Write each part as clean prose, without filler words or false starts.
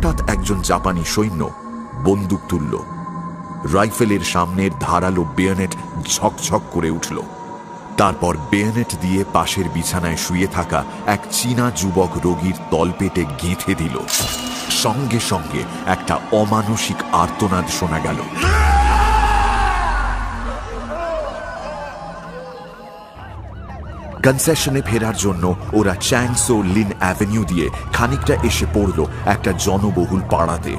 হঠাৎ একজন জাপানি সৈন্য বন্দুক তুলল। রাইফেলের সামনের ধারালো বেয়নেট ঝকঝক করে উঠল। তারপর বেয়নেট দিয়ে পাশের বিছানায় শুয়ে থাকা এক চীনা যুবক রোগীর তলপেটে গেঁথে দিল। সঙ্গে সঙ্গে একটা অমানসিক আর্তনাদ শোনা গেল। কনসেশনে ফেরার জন্য ওরা চ্যাংসো লিন অ্যাভিনিউ দিয়ে খানিকটা এসে পড়ল একটা জনবহুল পাড়াতে।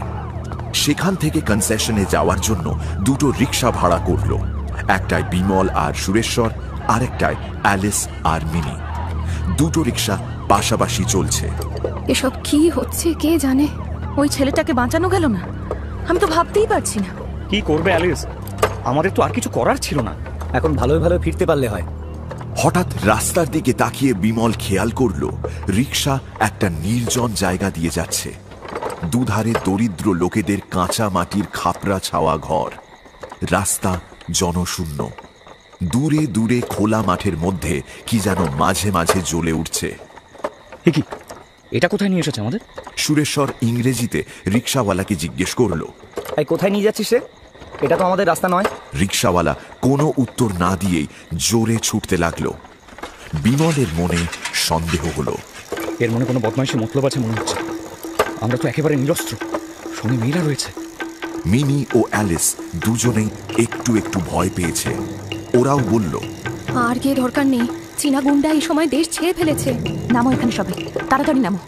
সেখান থেকে কনসেশনে যাওয়ার জন্য দুটো রিক্সা ভাড়া করল। একটায় বিমল আর সুরেশ্বর, আরেকটায় অ্যালিস আর মিনি। দুটো রিক্সা পাশাপাশি চলছে। এসব কি হচ্ছে কে জানে। ওই ছেলেটাকে বাঁচানো গেল না, আমি তো ভাবতেই পারছি না। কি করবে অ্যালিস, আমাদের তো আর কিছু করার ছিল না। এখন ভালোই ভালো ফিরতে পারলে হয়। হঠাৎ রাস্তার দিকে তাকিয়ে বিমল খেয়াল করল রিক্সা একটা নির্জন জায়গা দিয়ে যাচ্ছে। দুধারে দরিদ্র লোকেদের কাঁচা মাটির খাপড়া ছাওয়া ঘর। রাস্তা জনশূন্য। দূরে দূরে খোলা মাঠের মধ্যে কি যেন মাঝে মাঝে জ্বলে উঠছে। কি এটা কোথায় নিয়ে এসেছে আমাদের? সুরেশ্বর ইংরেজিতে রিক্সাওয়ালাকে জিজ্ঞেস করল, এই কোথায় নিয়ে যাচ্ছিস রে? এটা তো আমাদের রাস্তা নয়। রিক্সাওয়ালা কোনো উত্তর না দিয়েই জোরে ছুটতে লাগলো। বিমলের মনে সন্দেহ হলো। এর মনে কোনো বদমাইশি মতলব আছে মনে হচ্ছে। আমরা তো একেবারে নিরস্ত্র, সঙ্গে মেয়েরা রয়েছে। মিনি ও অ্যালিস দুজনেই একটু একটু ভয় পেয়েছে। ওরাও বলল, আর গিয়ে দরকার নেই, চীনা গুন্ডা এই সময় দেশ ছেড়ে ফেলেছে। নামো এখানে সবাই, তাড়াতাড়ি নামো।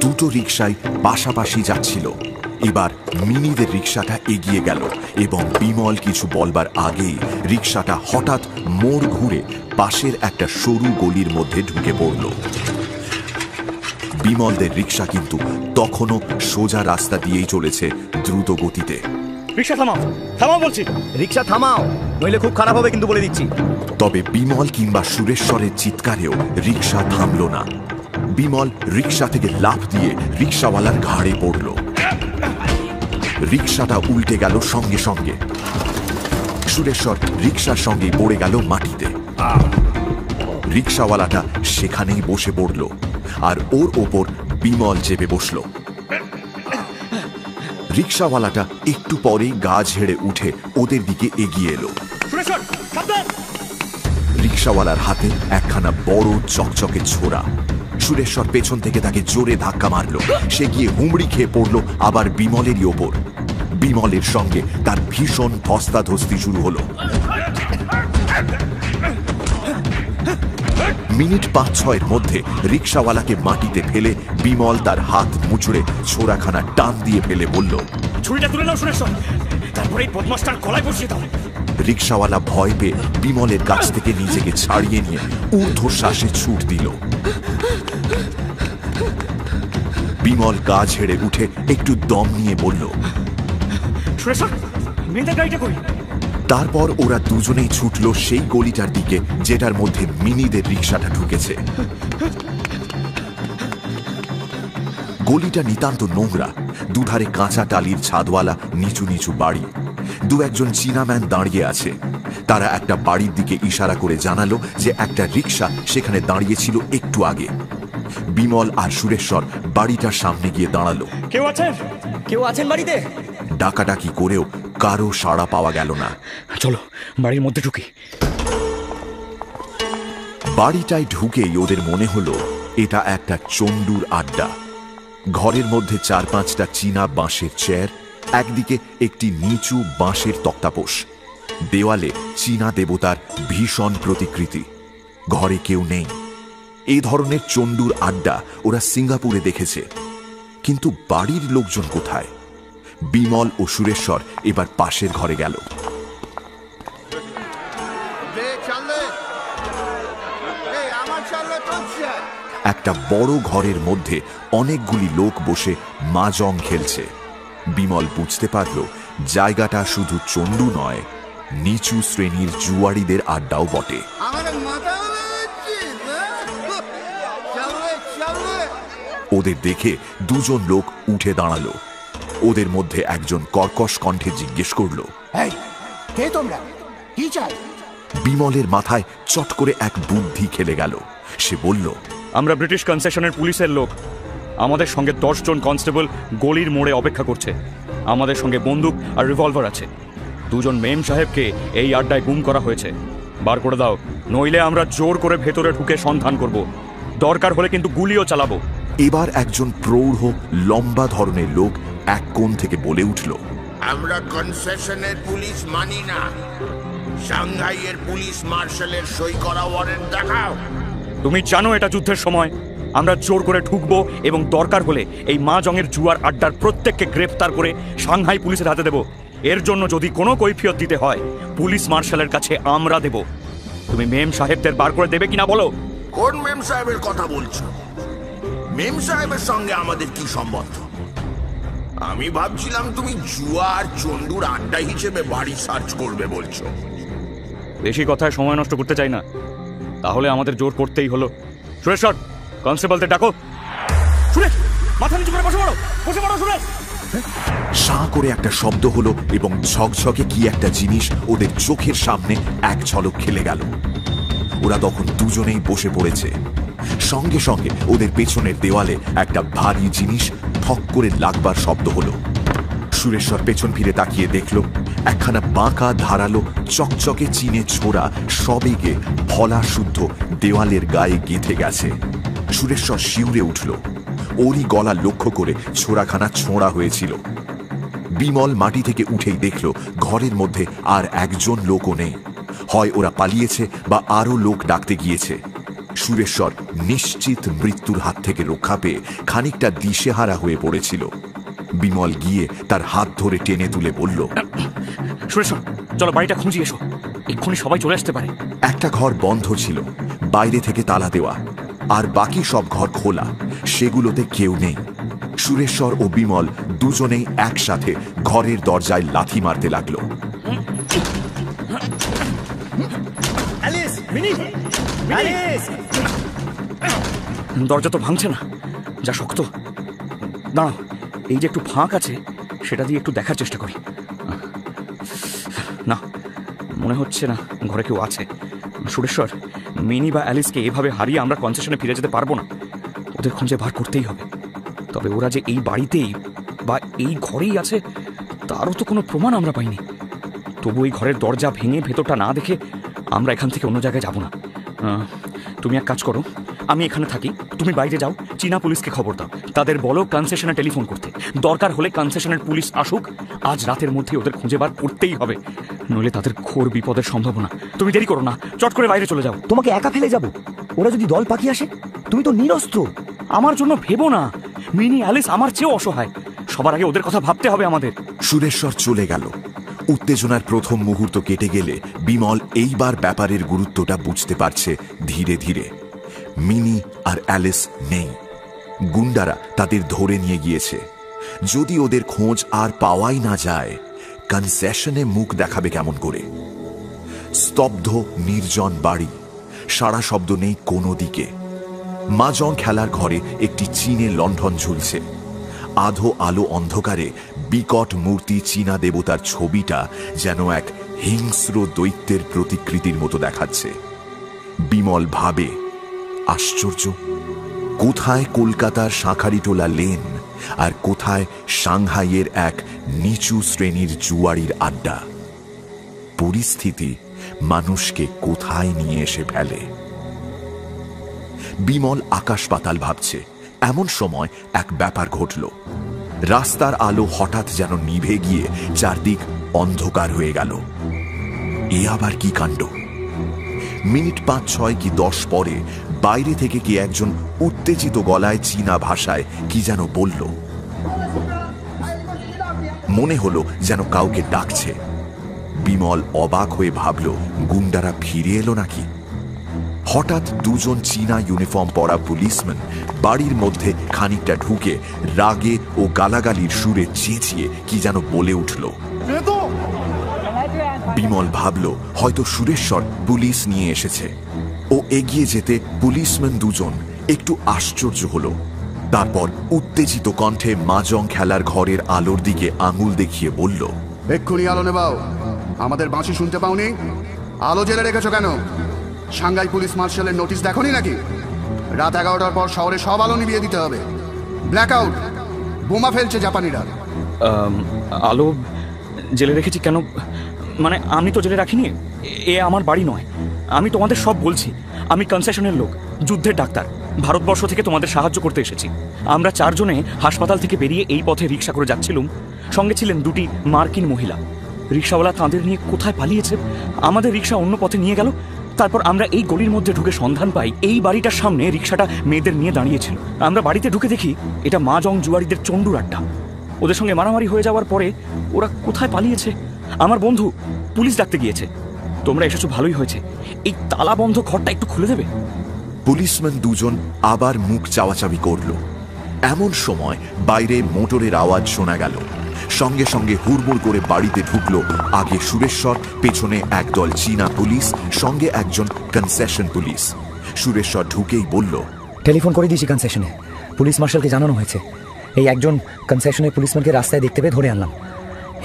দুটো রিক্সায় পাশাপাশি যাচ্ছিল। এবার মিনিদের রিক্সাটা এগিয়ে গেল এবং বিমল কিছু বলবার আগেই রিক্সাটা হঠাৎ মোড় ঘুরে পাশের একটা সরু গলির মধ্যে ঢুকে পড়ল। বিমলদের রিক্সা কিন্তু তখনও সোজা রাস্তা দিয়েই চলেছে দ্রুত গতিতে। রিক্সা থামাও, থামাও বলছি। রিক্সা থামাও, নইলে খুব খারাপ হবে কিন্তু বলে দিচ্ছি। তবে বিমল কিংবা সুরেশ্বরের চিৎকারেও রিক্সা থামল না। বিমল রিক্সা থেকে লাফ দিয়ে রিক্সাওয়ালার ঘাড়ে পড়ল। রিক্সাটা উল্টে গেল সঙ্গে সঙ্গে। সুরেশ্বর রিক্সার সঙ্গে পড়ে গেল মাটিতে। রিক্সাওয়ালাটা সেখানেই বসে পড়ল আর ওর ওপর বিমল চেপে বসল। রিক্সাওয়ালাটা একটু পরেই গা ঝেড়ে উঠে ওদের দিকে এগিয়ে এলো। রিক্সাওয়ালার হাতে একখানা বড় চকচকে ছোরা। সুরেশ্বর পেছন থেকে তাকে জোরে ধাক্কা মারল। সে গিয়ে হুমড়ি খেয়ে পড়ল আবার বিমলেরই ওপর। বিমলের সঙ্গে তার ভীষণ ধস্তাধস্তি শুরু হলো। মিনিট ৫-৬ মধ্যে রিক্সাওয়ালাকে মাটিতে ফেলে বিমল তার হাত মুচড়ে ছোরাখানা টান দিয়ে ফেলে বলল, ছুরিটা তুলে নাও সুরেশ্বর, তারপরে এই বদমাশটার গলায় বসিয়ে দাও। রিক্সাওয়ালা ভয় পেয়ে বিমলের কাছ থেকে নিজেকে ছাড়িয়ে নিয়ে ঊর্ধ্বশ্বাসে ছুট দিল। বিমল গা ঝেড়ে উঠে একটু দম নিয়ে বলল, সুরেশ্বর, মেয়েদের গাড়িটা কই? তারপর ওরা দুজনেই ছুটল সেই গলিটার দিকে যেটার মধ্যে মিনিদের রিক্সাটা ঢুকেছে। গলিটা নিতান্ত নোংরা। দুধারে কাঁচা টালির ছাদওয়ালা নিচু নিচু বাড়ি। দু একজন চীনাম্যান দাঁড়িয়ে আছে। তারা একটা বাড়ির দিকে ইশারা করে জানালো যে একটা রিক্সা সেখানে দাঁড়িয়েছিল একটু আগে। বিমল আর সুরেশ্বর বাড়িটার সামনে গিয়ে দাঁড়ালো। কেউ আছেন? কেউ আছেন বাড়িতে? ডাকাডাকি করেও কারো সাড়া পাওয়া গেল না। চলো বাড়ির মধ্যে ঢুকি। বাড়িটায় ঢুকেই ওদের মনে হলো এটা একটা চণ্ডুর আড্ডা। ঘরের মধ্যে ৪-৫টা চীনা বাঁশের চেয়ার, একদিকে একটি নিচু বাঁশের তক্তাপোষ। দেওয়ালে চীনা দেবতার ভীষণ প্রতিকৃতি। ঘরে কেউ নেই। এই ধরনের চণ্ডুর আড্ডা ওরা সিঙ্গাপুরে দেখেছে, কিন্তু বাড়ির লোকজন কোথায়? বিমল ও সুরেশ্বর এবার পাশের ঘরে গেল। একটা বড় ঘরের মধ্যে অনেকগুলি লোক বসে মাজং খেলছে। বিমল বুঝতে পারল জায়গাটা শুধু চণ্ডু নয়, নিচু শ্রেণীর জুয়াড়িদের আড্ডাও বটে। ওদের দেখে দুজন লোক উঠে দাঁড়ালো। ওদের মধ্যে একজন কর্কশ কণ্ঠে জিজ্ঞেস করলো, কে তোমরা? কি চাই? বিমলের মাথায় চট করে এক বুদ্ধি খেলে গেল। সে বলল, আমরা ব্রিটিশ কনসেশনের পুলিশের লোক। আমাদের সঙ্গে 10 জন কনস্টেবল গলির মোড়ে অপেক্ষা করছে। আমাদের সঙ্গে বন্দুক আর রিভলভার আছে। 2 জন মেম সাহেবকে এই আড্ডায় গুম করা হয়েছে। বার করে দাও, নইলে আমরা জোর করে ভেতরে ঢুকে সন্ধান করব। দরকার হলে কিন্তু গুলিও চালাবো। এবার একজন প্রৌঢ় লম্বা ধরনের লোক এক কোণ থেকে বলে উঠল, আমরা কনসেশনের পুলিশ মানি না। সাংহাইয়ের পুলিশ মার্শালের সই করা ওয়ারেন্ট দেখাও। তুমি জানো এটা যুদ্ধের সময়। আমরা জোর করে ঢুকবো এবং দরকার হলে এই মা জংয়ের জুয়ার আড্ডার প্রত্যেককে গ্রেফতার করে সাংহাই পুলিশের হাতে দেব। এর জন্য যদি কোনো কৈফিয়ত দিতে হয় পুলিশ মার্শালের কাছে আমরা দেব। তুমি মেম সাহেবদের বার করে দেবে কিনা বলো। কোন মেম সাহেবের কথা বলছো? মেম সাহেবের সঙ্গে আমাদের কি সম্বন্ধ? আমি ভাবছিলাম তুমি জুয়া আর চন্ডুর আড্ডা হিসেবে বাড়ি সার্চ করবে বলছো। বেশি কথায় সময় নষ্ট করতে চাই না, তাহলে আমাদের জোর করতেই হলো। সুরেশ্বর, কনস্টেবলদের ডাকো। সুরেশ, মাথা নিচু করে বসে পড়ো, বসে পড়ো সুরেশ। সাঁ করে একটা শব্দ হলো এবং ঝকঝকে কি একটা জিনিস ওদের চোখের সামনে এক ঝলক খেলে গেল। ওরা তখন দুজনেই বসে পড়েছে। সঙ্গে সঙ্গে ওদের পেছনের দেওয়ালে একটা ভারী জিনিস ঠক করে লাগবার শব্দ হলো। সুরেশ্বর পেছন ফিরে তাকিয়ে দেখল একখানা বাঁকা ধারালো চকচকে চিনে ছোড়া সবেগে ফলা শুদ্ধ দেওয়ালের গায়ে গেঁথে গেছে। সুরেশ্বর শিউরে উঠল। ওরই গলা লক্ষ্য করে ছোড়াখানা ছোঁড়া হয়েছিল। বিমল মাটি থেকে উঠেই দেখল ঘরের মধ্যে আর একজন লোকও নেই। হয় ওরা পালিয়েছে বা আরো লোক ডাকতে গিয়েছে। সুরেশ্বর নিশ্চিত মৃত্যুর হাত থেকে রক্ষা পেয়ে খানিকটা দিশেহারা হয়ে পড়েছিল। বিমল গিয়ে তার হাত ধরে টেনে তুলে বলল, সুরেশ্বর, চলো বাড়িটা খুঁজি এসো, এক্ষুনি সবাই চলে আসতে পারে। একটা ঘর বন্ধ ছিল, বাইরে থেকে তালা দেওয়া, আর বাকি সব ঘর খোলা। সেগুলোতে কেউ নেই। সুরেশ্বর ও বিমল দুজনেই একসাথে ঘরের দরজায় লাথি মারতে লাগলো। দরজা তো ভাঙছে না, যা শক্ত। দাঁড়াও, এই যে একটু ফাঁক আছে সেটা দিয়ে একটু দেখার চেষ্টা করি। না, মনে হচ্ছে না ঘরে কেউ আছে। সুরেশ্বর, মিনি বা অ্যালিসকে এভাবে হারিয়ে আমরা কনসেশনে ফিরে যেতে পারবো না। ওদের খুঁজে বার করতেই হবে। তবে ওরা যে এই বাড়িতেই বা এই ঘরেই আছে তারও তো কোনো প্রমাণ আমরা পাইনি। তবু এই ঘরের দরজা ভেঙে ভেতরটা না দেখে আমরা এখান থেকে অন্য জায়গায় যাব না। তুমি এক কাজ করো, আমি এখানে থাকি, তুমি বাইরে যাও, চীনা পুলিশকে খবর দাও, তাদের বলো কনসেশনে টেলিফোন করতে। দরকার হলে কনসেশনের পুলিশ আসুক, আজ রাতের মধ্যে ওদের খুঁজে বার করতেই হবে, নইলে তাদের ঘোর বিপদের সম্ভাবনা। তুমি দেরি করো না, চট করে বাইরে চলে যাও। তোমাকে একা ফেলে যাব? ওরা যদি দল পাকিয়ে আসে? তুমি তো নিরস্ত্র। আমার জন্য ভেবো না, মিনি অ্যালিস আমার চেয়েও অসহায়। সবার আগে ওদের কথা ভাবতে হবে আমাদের। সুরেশ্বর চলে গেল। উত্তেজনার প্রথম মুহূর্ত কেটে গেলে বিমল এইবার ব্যাপারের গুরুত্বটা বুঝতে পারছে ধীরে ধীরে। মিনি আর অ্যালিস নেই। গুন্ডারা তাদের ধরে নিয়ে গিয়েছে। যদি ওদের খোঁজ আর পাওয়াই না যায়, কনসেশনে মুখ দেখাবে কেমন করে? স্তব্ধ নির্জন বাড়ি, সারা শব্দ নেই কোনো দিকে। মাজং খেলার ঘরে একটি চীনে লণ্ঠন ঝুলছে। আধো আলো অন্ধকারে বিকট মূর্তি চীনা দেবতার ছবিটা যেন এক হিংস্র দৈত্যের প্রতিকৃতির মতো দেখাচ্ছে। বিমল ভাবে, আশ্চর্য, কোথায় কলকাতার শাঁখারিটোলা লেন আর কোথায় সাংহাইয়ের এক নিচু শ্রেণীর জুয়ারির আড্ডা? পরিস্থিতি মানুষকে কোথায় নিয়ে এসে ফেলে। বিমল আকাশ পাতাল ভাবছে। এমন সময় এক ব্যাপার ঘটল। রাস্তার আলো হঠাৎ যেন নিভে গিয়ে চারদিক অন্ধকার হয়ে গেল। এ আবার কি কাণ্ড? মিনিট 5-6 কি 10 পরে বাইরে থেকে কি একজন উত্তেজিত গলায় চীনা ভাষায় কি যেন বলল। মনে হলো যেন কাউকে ডাকছে। বিমল অবাক হয়ে ভাবল, গুন্ডারা ফিরে এলো নাকি? হঠাৎ 2 জন চীনা ইউনিফর্ম পরা পুলিশম্যান বাড়ির মধ্যে খানিকটা ঢুকে রাগে ও গালাগালির সুরে চেঁচিয়ে কি যেন বলে উঠল। বিমল ভাবল হয়তো সুরেশ্বর পুলিশ নিয়ে এসেছে। ও এগিয়ে যেতে পুলিশম্যান 2 জন একটু আশ্চর্য হলো। তারপর উত্তেজিত কণ্ঠে মাজং খেলার ঘরের আলোর দিকে আঙুল দেখিয়ে বলল, এক্ষুনি আলো নেবাও। আমাদের বাঁশি শুনতে পাওনি? আলো জেলে রেখেছো কেন? সাংহাই পুলিশ মার্শালের নোটিশ দেখোনি নাকি? রাত 11টার পর শহরে সব আলো নিভিয়ে দিতে হবে। ব্ল্যাক আউট, বোমা ফেলছে জাপানিরা। আলো জেলে রেখেছি কেন? মানে আমি তো জেলে রাখিনি, এ আমার বাড়ি নয়। আমি তোমাদের সব বলছি। আমি কনসেশনের লোক, যুদ্ধের ডাক্তার, ভারতবর্ষ থেকে তোমাদের সাহায্য করতে এসেছি। আমরা 4 জনে হাসপাতাল থেকে বেরিয়ে এই পথে রিক্সা করে যাচ্ছিলাম। সঙ্গে ছিলেন 2টি মার্কিন মহিলা। রিক্সাওয়ালা তাঁদের নিয়ে কোথায় পালিয়েছে, আমাদের রিক্সা অন্য পথে নিয়ে গেল। তারপর আমরা এই গলির মধ্যে ঢুকে সন্ধান পাই এই বাড়িটার সামনে রিক্সাটা মেয়েদের নিয়ে দাঁড়িয়েছিল। আমরা বাড়িতে ঢুকে দেখি এটা মাজং জুয়ারিদের চন্ডুর আড্ডা। ওদের সঙ্গে মারামারি হয়ে যাওয়ার পরে ওরা কোথায় পালিয়েছে। আমার বন্ধু পুলিশ ডাকতে গিয়েছে। তোমরা এসেছো ভালোই হয়েছে। এই তালা বন্ধ ঘরটা একটু খুলে দেবে? পুলিশম্যান দুজন আবার মুখ চাওয়াচাবি করল। এমন সময় বাইরে মোটরের আওয়াজ শোনা গেল। সঙ্গে সঙ্গে হুড়মুড় করে বাড়িতে ঢুকলো আগে সুরেশ্বর, পেছনে একদল চীনা পুলিশ, সঙ্গে একজন কনসেশন পুলিশ। সুরেশ্বর ঢুকেই বলল, টেলিফোন করে দিয়েছি কনসেশনে, পুলিশ মার্শালকে জানানো হয়েছে। এই একজন কনসেশনের পুলিশম্যানকে রাস্তায় দেখতে পেয়ে ধরে আনলাম।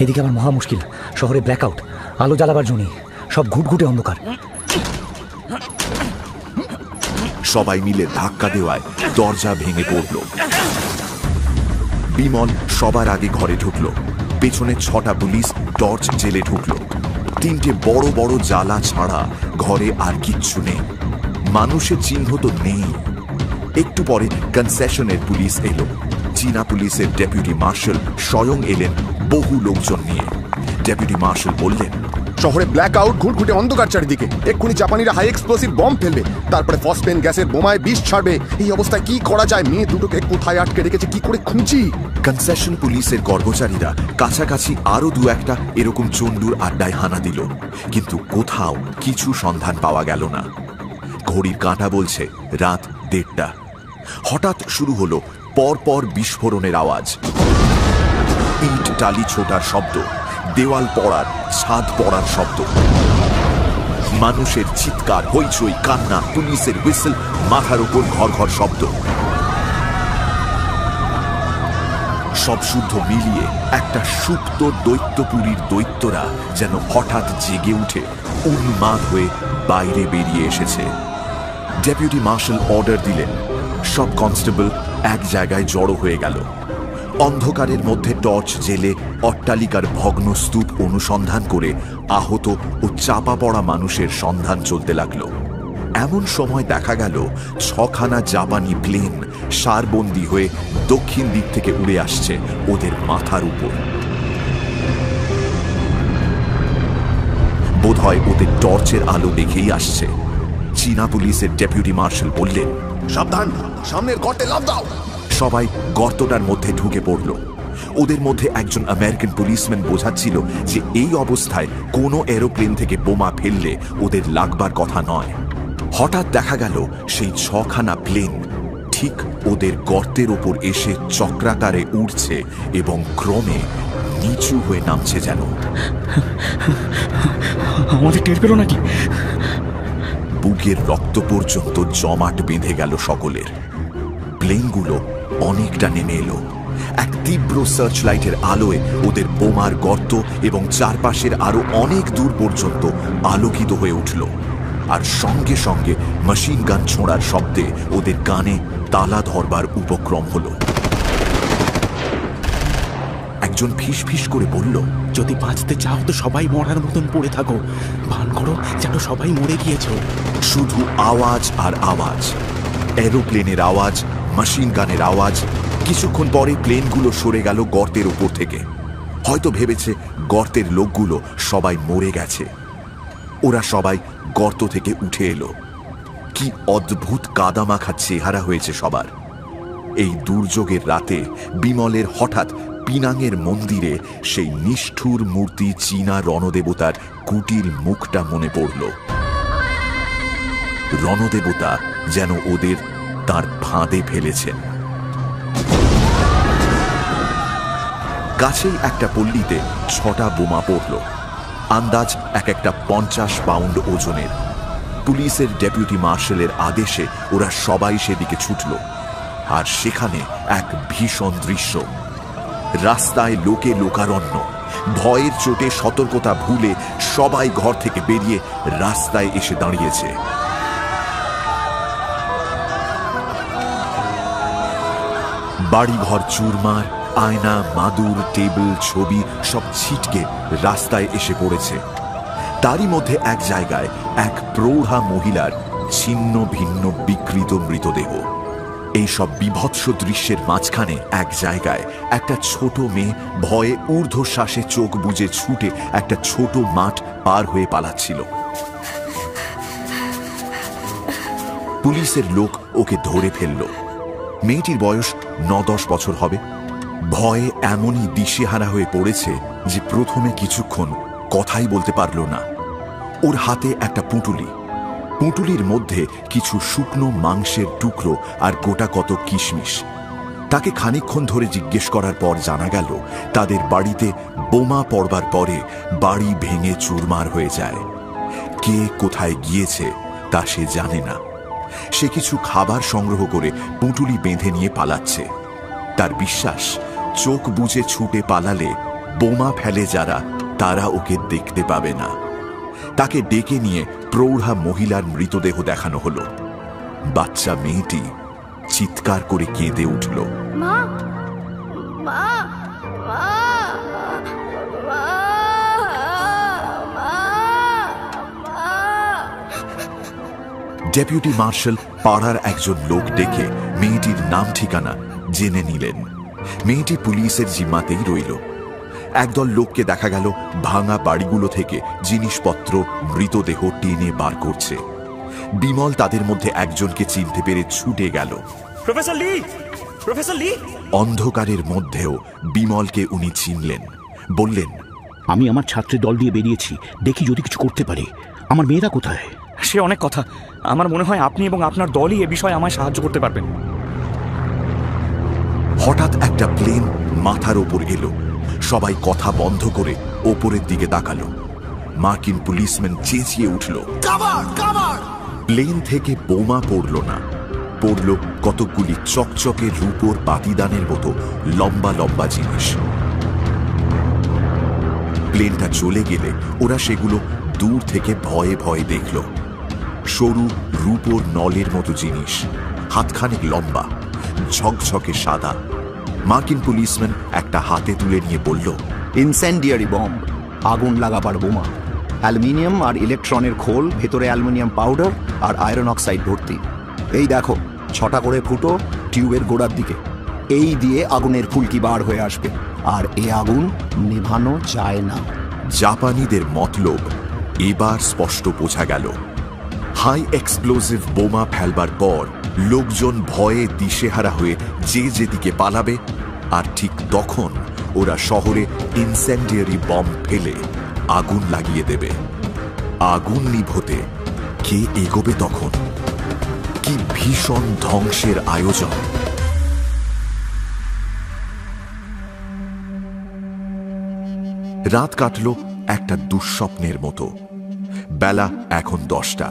এদিকে আমার মহা মুশকিল, শহরে ব্ল্যাকআউট, আলো জ্বালাবার জন্য সব ঘুটঘুটে অন্ধকার। সবাই মিলে ধাক্কা দেওয়ায় দরজা ভেঙে পড়ল। বিমল সবার আগে ঘরে ঢুকলো। পেছনে 6টা পুলিশ টর্চ জেলে ঢুকলো। 3টে বড় বড় জ্বালা ছাড়া ঘরে আর কিচ্ছু নেই। মানুষের চিহ্ন তো নেই। একটু পরে কনসেশনের পুলিশ এলো। চীনা পুলিশের ডেপুটি মার্শাল স্বয়ং এলেন বহু লোকজন নিয়ে। ডেপুটি মার্শাল বললেন, শহরে ব্ল্যাক আউট, ঘুটঘুটে অন্ধকার চারিদিকে। এক্ষুনি জাপানিরা হাই এক্সপ্লোসিভ বম্ব ফেলবে, তারপরে ফসফেন গ্যাসের বোমায় বিষ ছাড়বে। এই অবস্থায় কি করা যায়? মেয়ে দুটোকে কোথায় আটকে রেখেছে, কি করে খুঁজি? কনসেশন পুলিশের কর্মচারীরা কাছাকাছি আরো 2-1টা এরকম চন্ডুর আড্ডায় হানা দিল, কিন্তু কোথাও কিছু সন্ধান পাওয়া গেল না। ঘড়ির কাঁটা বলছে রাত 1:30। হঠাৎ শুরু হলো পরপর বিস্ফোরণের আওয়াজ। ইট টালি ছোটার শব্দ, দেওয়াল পড়ার, ছাদ পড়ার শব্দ, মানুষের চিৎকার, হইচই, কান্না, পুলিশের হুইসেল, মাথার উপর ঘর ঘর শব্দ। সব শুদ্ধ মিলিয়ে একটা সুপ্ত দৈত্যপুরীর দৈত্যরা যেন হঠাৎ জেগে উঠে উন্মাদ হয়ে বাইরে বেরিয়ে এসেছে। ডেপুটি মার্শাল অর্ডার দিলেন, সব কনস্টেবল এক জায়গায় জড়ো হয়ে গেল। অন্ধকারের মধ্যে টর্চ জেলে অট্টালিকার ভগ্ন স্তূপ অনুসন্ধান করে আহত ও চাপা পড়া মানুষের সন্ধান চলতে লাগলো। এমন সময় দেখা গেল 6খানা জাপানি প্লেন সারবন্দি হয়ে দক্ষিণ দিক থেকে উড়ে আসছে ওদের মাথার উপর। বোধহয় ওদের টর্চের আলো দেখেই আসছে। চীনা পুলিশের ডেপুটি মার্শাল বললেন, সাবধান, সামনের গর্তে লাফ দাও। সবাই গর্তটার মধ্যে ঢুকে পড়ল। ওদের মধ্যে একজন আমেরিকান পুলিশম্যান বোঝাচ্ছিল যে এই অবস্থায় কোনো এরোপ্লেন থেকে বোমা ফেললে ওদের লাগবার কথা নয়। হঠাৎ দেখা গেল সেই 6খানা প্লেন ঠিক ওদের গর্তের ওপর এসে চক্রাকারে উঠছে এবং ক্রমে নিচু হয়ে নামছে। যেন আমাদের টের পেল নাকি? বুকের রক্ত পর্যন্ত জমাট বেঁধে গেল সকলের। প্লেনগুলো অনেকটা নেমে এলো। এক তীব্র সার্চ লাইটের আলোয় ওদের বোমার গর্ত এবং চারপাশের আরো অনেক দূর পর্যন্ত আলোকিত হয়ে উঠল। আর সঙ্গে সঙ্গে মেশিন গান ছোঁড়ার শব্দে ওদের কানে তালা ধরবার উপক্রম হলো। একজন ফিস ফিস করে বলল, যদি বাঁচতে চাও তো সবাই মরার মতন পড়ে থাকো, ভান করো যেন সবাই মরে গিয়েছ। শুধু আওয়াজ আর আওয়াজ, এরোপ্লেনের আওয়াজ, মেশিন গানের আওয়াজ। কিছুক্ষণ পরে প্লেনগুলো সরে গেল গর্তের উপর থেকে। হয়তো ভেবেছে গর্তের লোকগুলো সবাই মরে গেছে। ওরা সবাই গর্ত থেকে উঠে এলো। কি অদ্ভুত কাদামাখা চেহারা হয়েছে সবার। এই দুর্যোগের রাতে বিমলের হঠাৎ পিনাঙের মন্দিরে সেই নিষ্ঠুর মূর্তি চীনা রণদেবতার কুটিল মুখটা মনে পড়ল। রণদেবতা যেন ওদের তার ফাঁদে ফেলেছেন। কাছেই একটা পল্লীতে 6টা বোমা পড়ল। আন্দাজ একটা 50 পাউন্ড ওজনের। পুলিশের ডেপুটি মার্শালের আদেশে ওরা সবাই সেদিকে ছুটল। আর সেখানে এক ভীষণ দৃশ্য। রাস্তায় লোকে লোকারণ্য। ভয়ের চোটে সতর্কতা ভুলে সবাই ঘর থেকে বেরিয়ে রাস্তায় এসে দাঁড়িয়েছে। বাড়িঘর চুরমার, আয়না, মাদুর, টেবিল, ছবি সব ছিটকে রাস্তায় এসে পড়েছে। তারই মধ্যে এক জায়গায় এক প্রৌঢ়া মহিলার ছিন্ন ভিন্ন বিকৃত মৃতদেহ। এই সব বিভৎস দৃশ্যের মাঝখানে এক জায়গায় একটা ছোট মেয়ে ভয়ে ঊর্ধ্বশ্বাসে চোখ বুজে ছুটে একটা ছোট মাঠ পার হয়ে পালাচ্ছিল। পুলিশের লোক ওকে ধরে ফেলল। মেয়েটির বয়স 9-10 বছর হবে। ভয়ে এমনই দিশেহারা হয়ে পড়েছে যে প্রথমে কিছুক্ষণ কথাই বলতে পারল না। ওর হাতে একটা পুঁটুলি, পুঁটুলির মধ্যে কিছু শুকনো মাংসের টুকরো আর গোটা কত কিশমিশ। তাকে খানিকক্ষণ ধরে জিজ্ঞেস করার পর জানা গেল তাদের বাড়িতে বোমা পড়বার পরে বাড়ি ভেঙে চুরমার হয়ে যায়। কে কোথায় গিয়েছে তা সে জানে না। সে কিছু খাবার সংগ্রহ করে পুঁটুলি বেঁধে নিয়ে পালাচ্ছে। তার বিশ্বাস, চোখ বুজে ছুটে পালালে বোমা ফেলে যারা, তারা ওকে দেখতে পাবে না। তাকে ডেকে নিয়ে প্রৌঢ়া মহিলার মৃতদেহ দেখানো হলো। বাচ্চা মেয়েটি চিৎকার করে কেঁদে উঠল। মা, মা, মা, মা, মা। ডেপুটি মার্শাল পাড়ার একজন লোক ডেকে মেয়েটির নাম ঠিকানা জেনে নিলেন। মেয়েটি পুলিশের জিম্মাতেই রইল। একদল লোককে দেখা গেল ভাঙা বাড়িগুলো থেকে জিনিসপত্র, মৃতদেহ টেনে বার করছে। বিমল তাদের মধ্যে একজনকে চিনতে পেরে ছুটে গেল। প্রফেসর লি, প্রফেসর লি। অন্ধকারের মধ্যেও বিমলকে উনি চিনলেন। বললেন, আমি আমার ছাত্রের দল দিয়ে বেরিয়েছি, দেখি যদি কিছু করতে পারি। আমার মেয়েরা কোথায়? সে অনেক কথা। আমার মনে হয় আপনি এবং আপনার দলই এ বিষয়ে আমায় সাহায্য করতে পারবেন। হঠাৎ একটা প্লেন মাথার ওপর এলো। সবাই কথা বন্ধ করে ওপরের দিকে তাকালো। মার্কিন পুলিশম্যান চেঁচিয়ে উঠল, প্লেন থেকে বোমা পড়ল না, পড়ল কতকগুলি চকচকে রূপোর পাতিদানের মতো লম্বা লম্বা জিনিস। প্লেনটা চলে গেলে ওরা সেগুলো দূর থেকে ভয়ে ভয়ে দেখল। সরু রূপোর নলের মতো জিনিস, হাতখানেক লম্বা, ঝকঝকে সাদা। মার্কিন পুলিশম্যান একটা হাতে তুলে নিয়ে বলল, ইনসেন্ডিয়ারি বম্ব, আগুন লাগাবার বোমা। অ্যালুমিনিয়াম আর ইলেকট্রনের খোল, ভেতরে অ্যালুমিনিয়াম পাউডার আর আয়রন অক্সাইড ভর্তি। এই দেখো, 6টা করে ফুটো টিউবের গোড়ার দিকে। এই দিয়ে আগুনের ফুলকি বার হয়ে আসবে, আর এ আগুন নেভানো যায় না। জাপানিদের মতলব এবার স্পষ্ট বোঝা গেল। হাই এক্সপ্লোসিভ বোমা ফেলবার পর লোকজন ভয়ে দিশেহারা হয়ে যে যেদিকে পালাবে, আর ঠিক তখন ওরা শহরে ইনসেন্ডিয়ারি বম্ব ফেলে আগুন লাগিয়ে দেবে। আগুন নিভোতে কে এগোবে তখন? কি ভীষণ ধ্বংসের আয়োজন! রাত কাটল একটা দুঃস্বপ্নের মতো। বেলা এখন 10টা।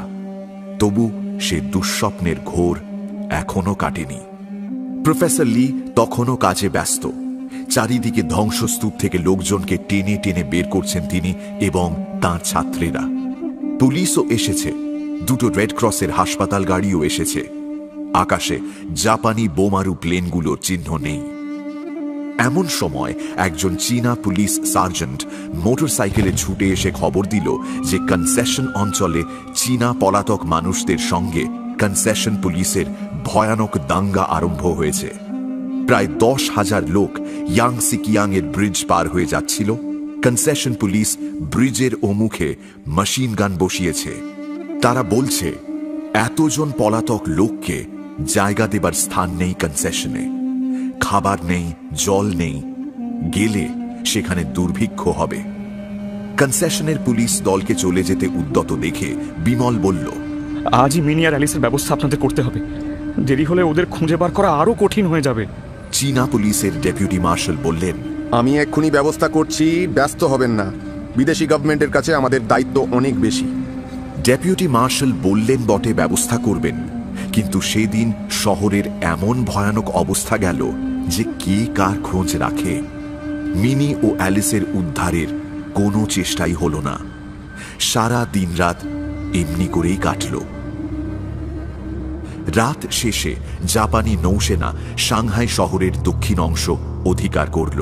তবু সে দুঃস্বপ্নের ঘোর এখনো কাটেনি। প্রফেসর লি তখনও কাজে ব্যস্ত। চারিদিকে ধ্বংসস্তূপ থেকে লোকজনকে টেনে টেনে বের করছেন তিনি এবং তাঁর ছাত্রেরা। পুলিশও এসেছে, 2টো রেড ক্রসের হাসপাতাল গাড়িও এসেছে। আকাশে জাপানি বোমারু প্লেনগুলোর চিহ্ন নেই। এমন সময় একজন চীনা পুলিশ সার্জেন্ট মোটরসাইকেলে ছুটে এসে খবর দিল যে কনসেশন অঞ্চলে চীনা পলাতক মানুষদের সঙ্গে কনসেশন পুলিশের ভয়ানক দাঙ্গা আরম্ভ হয়েছে। প্রায় 10,000 লোক ইয়াংসিকিয়াং এর ব্রিজ পার হয়ে যাচ্ছিল। কনসেশন পুলিশ ব্রিজের ওমুখে মেশিন গান বসিয়েছে। তারা বলছে, এতজন পলাতক লোককে জায়গা দেবার স্থান নেই কনসেশনে। খাবার নেই, জল নেই, গেলে সেখানে দুর্ভিক্ষ হবে। কনসেশনের পুলিশ দলকে চলে যেতে উদ্যত দেখে বিমল বলল, আজই মিনি আর অ্যালিসের ব্যবস্থা আপনাদের করতে হবে। দেরি হলে ওদের খুঁজে বার করা আরো কঠিন হয়ে যাবে। চীনা পুলিশের ডেপুটি মার্শাল বললেন, আমি এক্ষুনি ব্যবস্থা করছি, ব্যস্ত হবেন না। বিদেশি গভর্নমেন্টের কাছে আমাদের দায়িত্ব অনেক বেশি। ডেপুটি মার্শাল বললেন বটে ব্যবস্থা করবেন, কিন্তু সেদিন শহরের এমন ভয়ানক অবস্থা গেল যে কে কার খোঁজ রাখে। মিনি ও অ্যালিসের উদ্ধারের কোনো চেষ্টাই হলো না। সারা দিন রাত এমনি করেই কাটল। রাত শেষে জাপানি নৌসেনা সাংহাই শহরের দক্ষিণ অংশ অধিকার করল।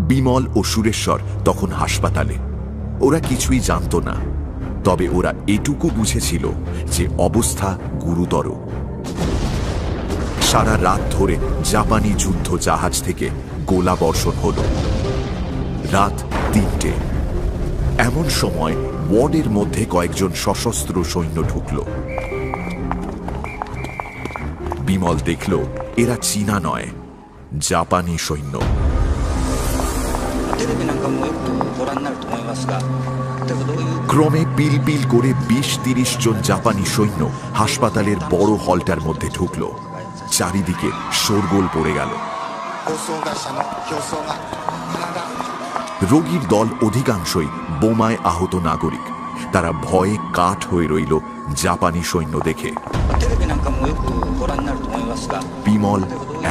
বিমল ও সুরেশ্বর তখন হাসপাতালে। ওরা কিছুই জানত না, তবে ওরা এটুকু বুঝেছিল যে অবস্থা গুরুতর। সারা রাত ধরে জাপানি যুদ্ধ জাহাজ থেকে গোলা বর্ষণ হল। রাত ৩টে। এমন সময় ওয়ার্ডের মধ্যে কয়েকজন সশস্ত্র সৈন্য ঢুকল। বিমল দেখল এরা চীনা নয়, জাপানি সৈন্য। ক্রমে পিল পিল করে ২০-৩০ জন জাপানি সৈন্য হাসপাতালের বড় হলটার মধ্যে ঢুকল। চারিদিকে শোরগোল পড়ে গেল। রোগীর দল অধিকাংশই বোমায় আহত নাগরিক। তারা ভয়ে কাঠ হয়ে রইল জাপানি সৈন্য দেখে। বিমল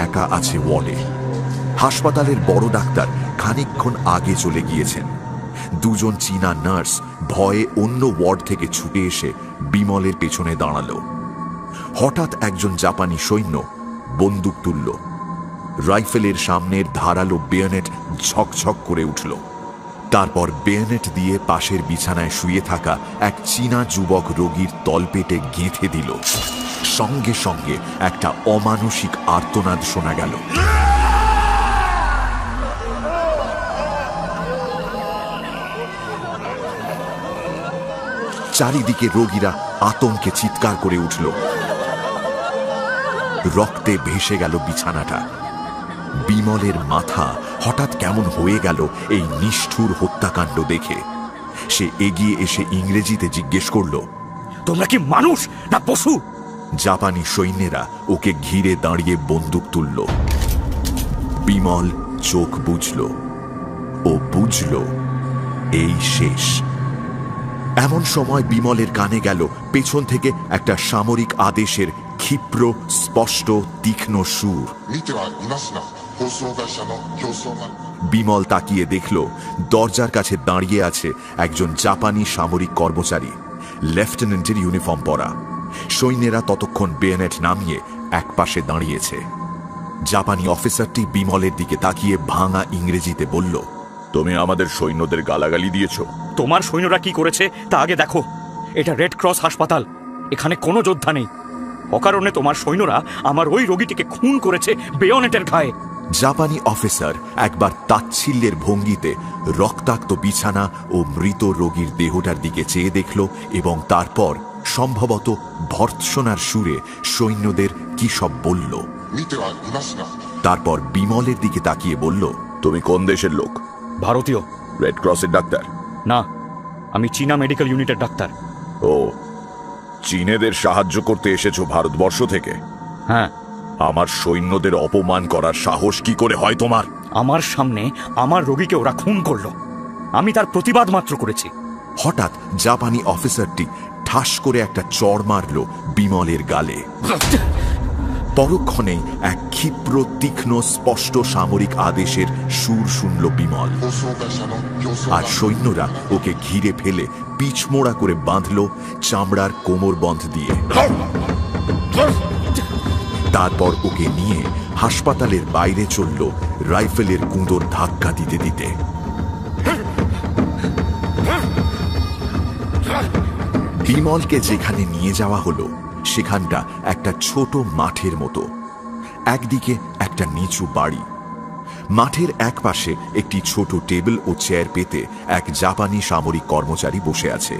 একা আছে ওয়ার্ডে। হাসপাতালের বড় ডাক্তার খানিকক্ষণ আগে চলে গিয়েছেন। দুজন চীনা নার্স ভয়ে অন্য ওয়ার্ড থেকে ছুটে এসে বিমলের পেছনে দাঁড়ালো। হঠাৎ একজন জাপানি সৈন্য বন্দুক তুলল। রাইফেলের সামনের ধারালো বেয়নেট ঝকঝক করে উঠল। তারপর বেয়নেট দিয়ে পাশের বিছানায় শুয়ে থাকা এক চীনা যুবক রোগীর তলপেটে গেঁথে দিল। সঙ্গে সঙ্গে একটা অমানসিক আর্তনাদ শোনা গেল। চারিদিকে রোগীরা আতঙ্কে চিৎকার করে উঠল। রক্তে ভেসে গেল বিছানাটা। বিমলের মাথা হঠাৎ কেমন হয়ে গেল এই নিষ্ঠুর হত্যাকাণ্ড দেখে। সে এগিয়ে এসে ইংরেজিতে জিজ্ঞেস করল, তোমরা কি মানুষ না পশু? জাপানি সৈন্যেরা ওকে ঘিরে দাঁড়িয়ে বন্দুক তুলল। বিমল চোখ বুঝল। ও বুঝল এই শেষ। এমন সময় বিমলের কানে গেল পেছন থেকে একটা সামরিক আদেশের ক্ষিপ্র, স্পষ্ট, তীক্ষ্ণ সুর। বিমল তাকিয়ে দেখল দরজার কাছে দাঁড়িয়ে আছে একজন জাপানি সামরিক কর্মচারী, লেফটেন্যান্টের ইউনিফর্ম পরা। সৈন্যেরা ততক্ষণ বেয়নেট নামিয়ে একপাশে দাঁড়িয়েছে। জাপানি অফিসারটি বিমলের দিকে তাকিয়ে ভাঙা ইংরেজিতে বলল, তুমি আমাদের সৈন্যদের গালাগালি দিয়েছ। তোমার সৈন্যরা কি করেছে তা আগে দেখো। এটা রেড ক্রস হাসপাতাল, এখানে কোনো যোদ্ধা নেই। অকারণে তোমার সৈন্যরা আমার ওই রোগীটিকে খুন করেছে বেয়নেটের ঘায়ে। জাপানি অফিসার একবার তাচ্ছিল্যের ভঙ্গিতে রক্তাক্ত বিছানা ও মৃত রোগীর দেহটার দিকে চেয়ে দেখল এবং তারপর সম্ভবত ভর্ৎসনার সুরে সৈন্যদের কি সব বলল। তারপর বিমলের দিকে তাকিয়ে বলল, তুমি কোন দেশের লোক? ভারতীয়। রেড ক্রসের ডাক্তার? না, আমি চীনা মেডিকেল ইউনিটের ডাক্তার। ও, চীনেদের সাহায্য করতে এসেছো ভারতবর্ষ থেকে? হ্যাঁ। আমার সৈন্যদের অপমান করার সাহস কি করে হয় তোমার? আমার সামনে আমার রোগীকে ওরা খুন করলো, আমি তার প্রতিবাদ মাত্র করেছি। হঠাৎ জাপানি অফিসারটি ঠাস করে একটা চড় মারল বিমলের গালে। পরক্ষণেই এক ক্ষিপ্র, তীক্ষ্ণ, স্পষ্ট সামরিক আদেশের সুর শুনল বিমল। আর সৈন্যরা ওকে ঘিরে ফেলে পিছমোড়া করে বাঁধল চামড়ার কোমরবন্ধ দিয়ে। তারপর ওকে নিয়ে হাসপাতালের বাইরে চলল রাইফেলের গুঁদোর ধাক্কা দিতে দিতে। বিমলকে যেখানে নিয়ে যাওয়া হলো সেখানটা একটা ছোট মাঠের মতো। একদিকে একটা নিচু বাড়ি। মাঠের এক পাশে একটি ছোট টেবিল ও চেয়ার পেতে এক জাপানি সামরিক কর্মচারী বসে আছে।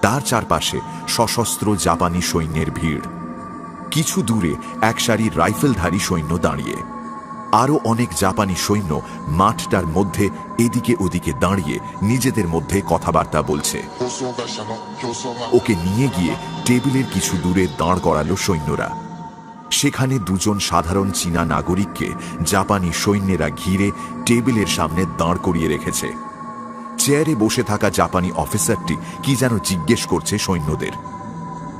তার চারপাশে সশস্ত্র জাপানি সৈন্যের ভিড়। কিছু দূরে এক সারি রাইফেলধারী সৈন্য দাঁড়িয়ে। আরো অনেক জাপানি সৈন্য মাঠটার মধ্যে এদিকে ওদিকে দাঁড়িয়ে নিজেদের মধ্যে কথাবার্তা বলছে। ওকে নিয়ে গিয়ে টেবিলের কিছু দূরে দাঁড় করালো সৈন্যরা। সেখানে দুজন সাধারণ চীনা নাগরিককে জাপানি সৈন্যেরা ঘিরে টেবিলের সামনে দাঁড় করিয়ে রেখেছে। চেয়ারে বসে থাকা জাপানি অফিসারটি কি যেন জিজ্ঞেস করছে সৈন্যদের।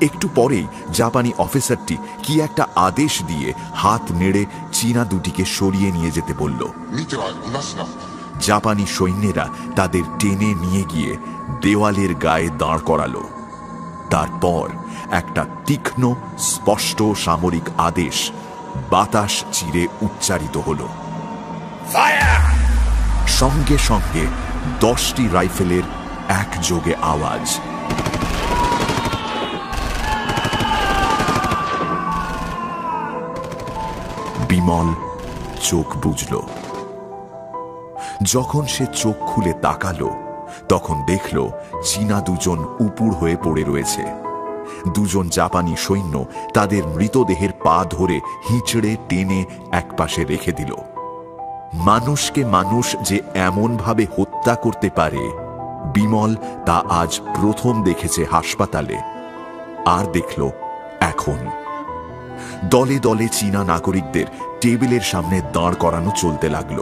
একটু পরেই জাপানি অফিসারটি কি একটা আদেশ দিয়ে হাত নেড়ে চীনা দুটিকে সরিয়ে নিয়ে যেতে বলল। জাপানি সৈন্যেরা তাদের টেনে নিয়ে গিয়ে দেওয়ালের গায়ে দাঁড় করালো। তারপর একটা তীক্ষ্ণ স্পষ্ট সামরিক আদেশ বাতাস চিরে উচ্চারিত হল। সঙ্গে সঙ্গে 10টি রাইফেলের একযোগে আওয়াজ। বিমল চোখ বুজল। যখন সে চোখ খুলে তাকালো তখন দেখল চীনা দুজন উপুর হয়ে পড়ে রয়েছে। দুজন জাপানি সৈন্য তাদের মৃতদেহের পা ধরে হিঁচড়ে টেনে একপাশে রেখে দিল। মানুষকে মানুষ যে এমন ভাবে হত্যা করতে পারে বিমল তা আজ প্রথম দেখেছে হাসপাতালে, আর দেখল এখন। দলে দলে চীনা নাগরিকদের টেবিলের সামনে দাঁড় করানো চলতে লাগল।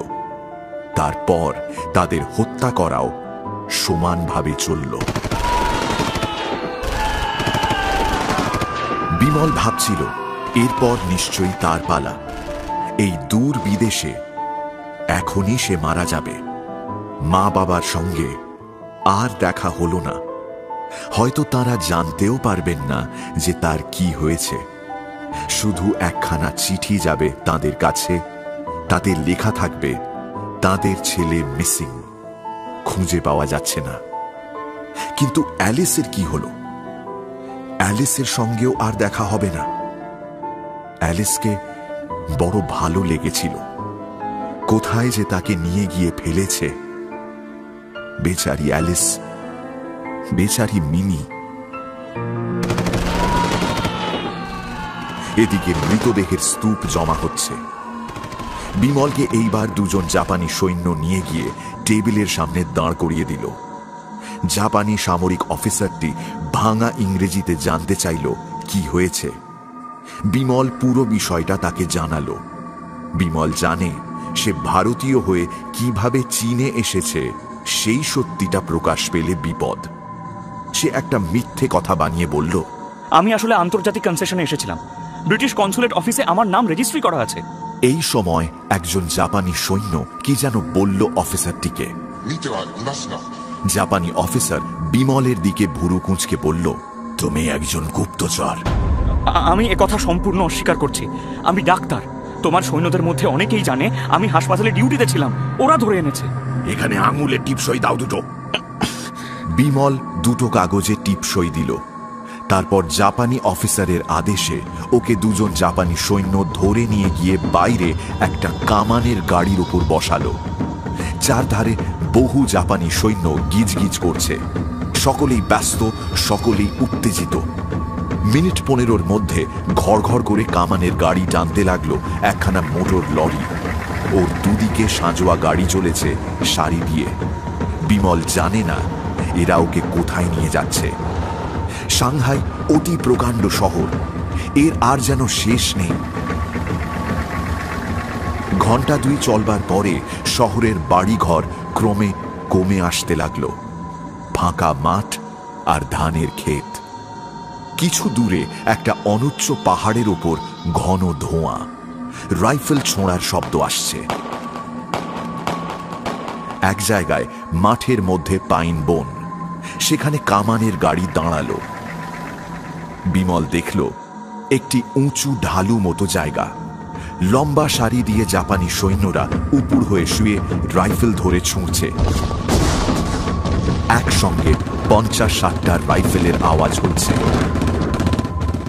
তারপর তাদের হত্যা করাও সমানভাবে চলল। বিমল ভাবছিল এরপর নিশ্চয়ই তার পালা। এই দূর বিদেশে এখনই সে মারা যাবে। মা বাবার সঙ্গে আর দেখা হলো না। হয়তো তারা জানতেও পারবেন না যে তার কি হয়েছে। শুধু একখানা চিঠি যাবে তাদের কাছে, তাতে লেখা থাকবে তাদের ছেলে মিসিং, খুঁজে পাওয়া যাচ্ছে না। কিন্তু অ্যালিসের কি হলো? অ্যালিসের সঙ্গেও আর দেখা হবে না। অ্যালিসকে বড় ভালো লেগেছিল। কোথায় যে তাকে নিয়ে গিয়ে ফেলেছে। বেচারি অ্যালিস, বেচারি মিনি। এদিকে মৃতদেহের স্তূপ জমা হচ্ছে। বিমলকে এইবার দুজন জাপানি সৈন্য নিয়ে গিয়ে টেবিলের সামনে দাঁড় করিয়ে দিল। জাপানি সামরিক অফিসারটি ভাঙা ইংরেজিতে জানতে চাইল কি হয়েছে। বিমল পুরো বিষয়টা তাকে জানালো। বিমল জানে সে ভারতীয় হয়ে কিভাবে চীনে এসেছে সেই সত্যিটা প্রকাশ পেলে বিপদ। সে একটা মিথ্যে কথা বানিয়ে বলল, আমি আসলে আন্তর্জাতিক কনসেশনে এসেছিলাম। ব্রিটিশ কনসুলেট অফিসে আমার নাম রেজিস্ট্রি করা আছে। এই সময় একজন জাপানি সৈন্য কি যেন বলল অফিসারটিকে। জাপানি অফিসার বিমলের দিকে ভুরু কুঁচকে বলল, তুমি একজন গুপ্তচর। আমি একথা সম্পূর্ণ অস্বীকার করছি। আমি ডাক্তার। তোমার সৈন্যদের মধ্যে অনেকেই জানে আমি হাসপাতালে ডিউটিতে ছিলাম। ওরা ধরে এনেছে। এখানে আঙুলে টিপসই দাও দুটো। বিমল দুটো কাগজে টিপসই দিল। তারপর জাপানি অফিসারের আদেশে ওকে দুজন জাপানি সৈন্য ধরে নিয়ে গিয়ে বাইরে একটা কামানের গাড়ির উপর বসালো। চারধারে বহু জাপানি সৈন্য গিজগিজ করছে। সকলেই ব্যস্ত, সকলেই উত্তেজিত। মিনিট 15 মধ্যে ঘর ঘর করে কামানের গাড়ি টানতে লাগলো একখানা মোটর লরি। ওর দুদিকে সাঁজোয়া গাড়ি চলেছে সারি দিয়ে। বিমল জানে না এরা ওকে কোথায় নিয়ে যাচ্ছে। সাংহাই অতি প্রকাণ্ড শহর, এর আর যেন শেষ নেই। ঘন্টা 2 চলবার পরে শহরের বাড়িঘর ক্রমে কমে আসতে লাগলো। ফাঁকা মাঠ আর ধানের ক্ষেত। কিছু দূরে একটা অনুচ্চ পাহাড়ের ওপর ঘন ধোঁয়া। রাইফেল ছোঁড়ার শব্দ আসছে। এক জায়গায় মাঠের মধ্যে পাইন বন। সেখানে কামানের গাড়ি দাঁড়ালো। বিমল দেখল একটি উঁচু ঢালু মতো জায়গা। লম্বা সারি দিয়ে জাপানি সৈন্যরা উপুর হয়ে শুয়ে রাইফেল ধরে ছুঁড়ছে। একসঙ্গে 50-60টা রাইফেলের আওয়াজ হচ্ছে।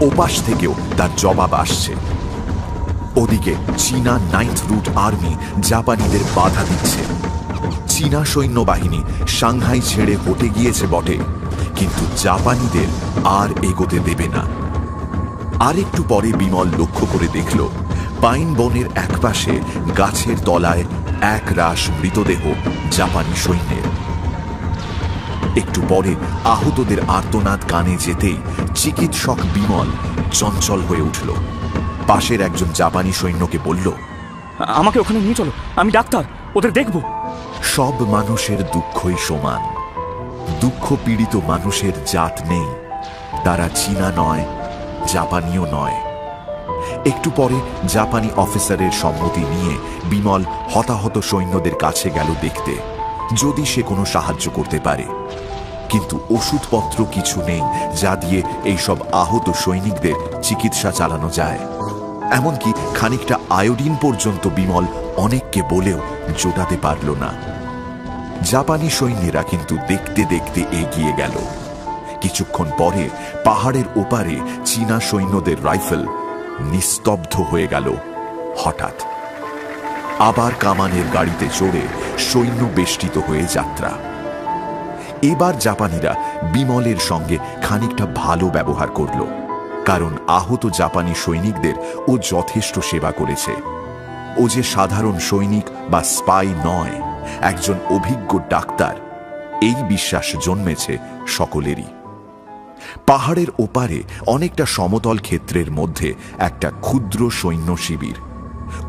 ওপাশ থেকেও তার জবাব আসছে। ওদিকে চীনা 9th রুট আর্মি জাপানিদের বাধা দিচ্ছে। চীনা সৈন্যবাহিনী সাংহাই ছেড়ে হটে গিয়েছে বটে, কিন্তু জাপানিদের আর এগোতে দেবে না। আর একটু পরে বিমল লক্ষ্য করে দেখল পাইন বনের একপাশে গাছের তলায় এক রাশ মৃতদেহ জাপানি সৈন্যের। একটু পরে আহতদের আর্তনাদ কানে যেতেই চিকিৎসক বিমল চঞ্চল হয়ে উঠল। পাশের একজন জাপানি সৈন্যকে বলল, আমাকে ওখানে নিয়ে চলো, আমি ডাক্তার, ওদের দেখব। সব মানুষের দুঃখই সমান। দুঃখ পীড়িত মানুষের জাত নেই। তারা চীনা নয়, জাপানিও নয়। একটু পরে জাপানি অফিসারের সম্মতি নিয়ে বিমল হতাহত সৈন্যদের কাছে গেল দেখতে, যদি সে কোনো সাহায্য করতে পারে। কিন্তু ওষুধপত্র কিছু নেই যা দিয়ে এইসব আহত সৈনিকদের চিকিৎসা চালানো যায়। এমনকি খানিকটা আয়োডিন পর্যন্ত বিমল অনেককে বলেও জোটাতে পারল না। জাপানি সৈন্যেরা কিন্তু দেখতে দেখতে এগিয়ে গেল। কিছুক্ষণ পরে পাহাড়ের ওপারে চীনা সৈন্যদের রাইফেল নিস্তব্ধ হয়ে গেল। হঠাৎ আবার কামানের গাড়িতে চড়ে সৈন্য বেষ্টিত হয়ে যাত্রা। এবার জাপানিরা বিমলের সঙ্গে খানিকটা ভালো ব্যবহার করল, কারণ আহত জাপানি সৈনিকদের ও যথেষ্ট সেবা করেছে। ও যে সাধারণ সৈনিক বা স্পাই নয়, একজন অভিজ্ঞ ডাক্তার, এই বিশ্বাস জন্মেছে সকলেরই। পাহাড়ের ওপারে অনেকটা সমতল ক্ষেত্রের মধ্যে একটা ক্ষুদ্র সৈন্য শিবির।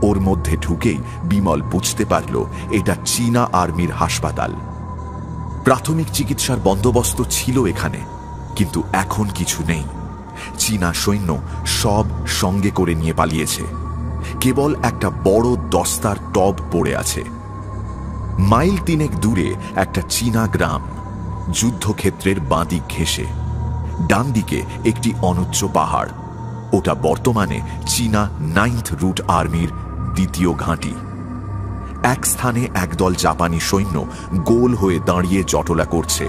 ওর মধ্যে ঢুকেই বিমল বুঝতে পারল এটা চীনা আর্মির হাসপাতাল। প্রাথমিক চিকিৎসার বন্দোবস্ত ছিল এখানে, কিন্তু এখন কিছু নেই। চীনা সৈন্য সব সঙ্গে করে নিয়ে পালিয়েছে। কেবল একটা বড় দস্তার টব পড়ে আছে। মাইল 3 দূরে একটা চীনা গ্রাম, যুদ্ধক্ষেত্রের বাঁদিক ঘেঁষে। ডান দিকে একটি অনুচ্চ পাহাড়, ওটা বর্তমানে চীনা 9th রুট আর্মির দ্বিতীয় ঘাঁটি। এক স্থানে একদল জাপানি সৈন্য গোল হয়ে দাঁড়িয়ে জটলা করছে।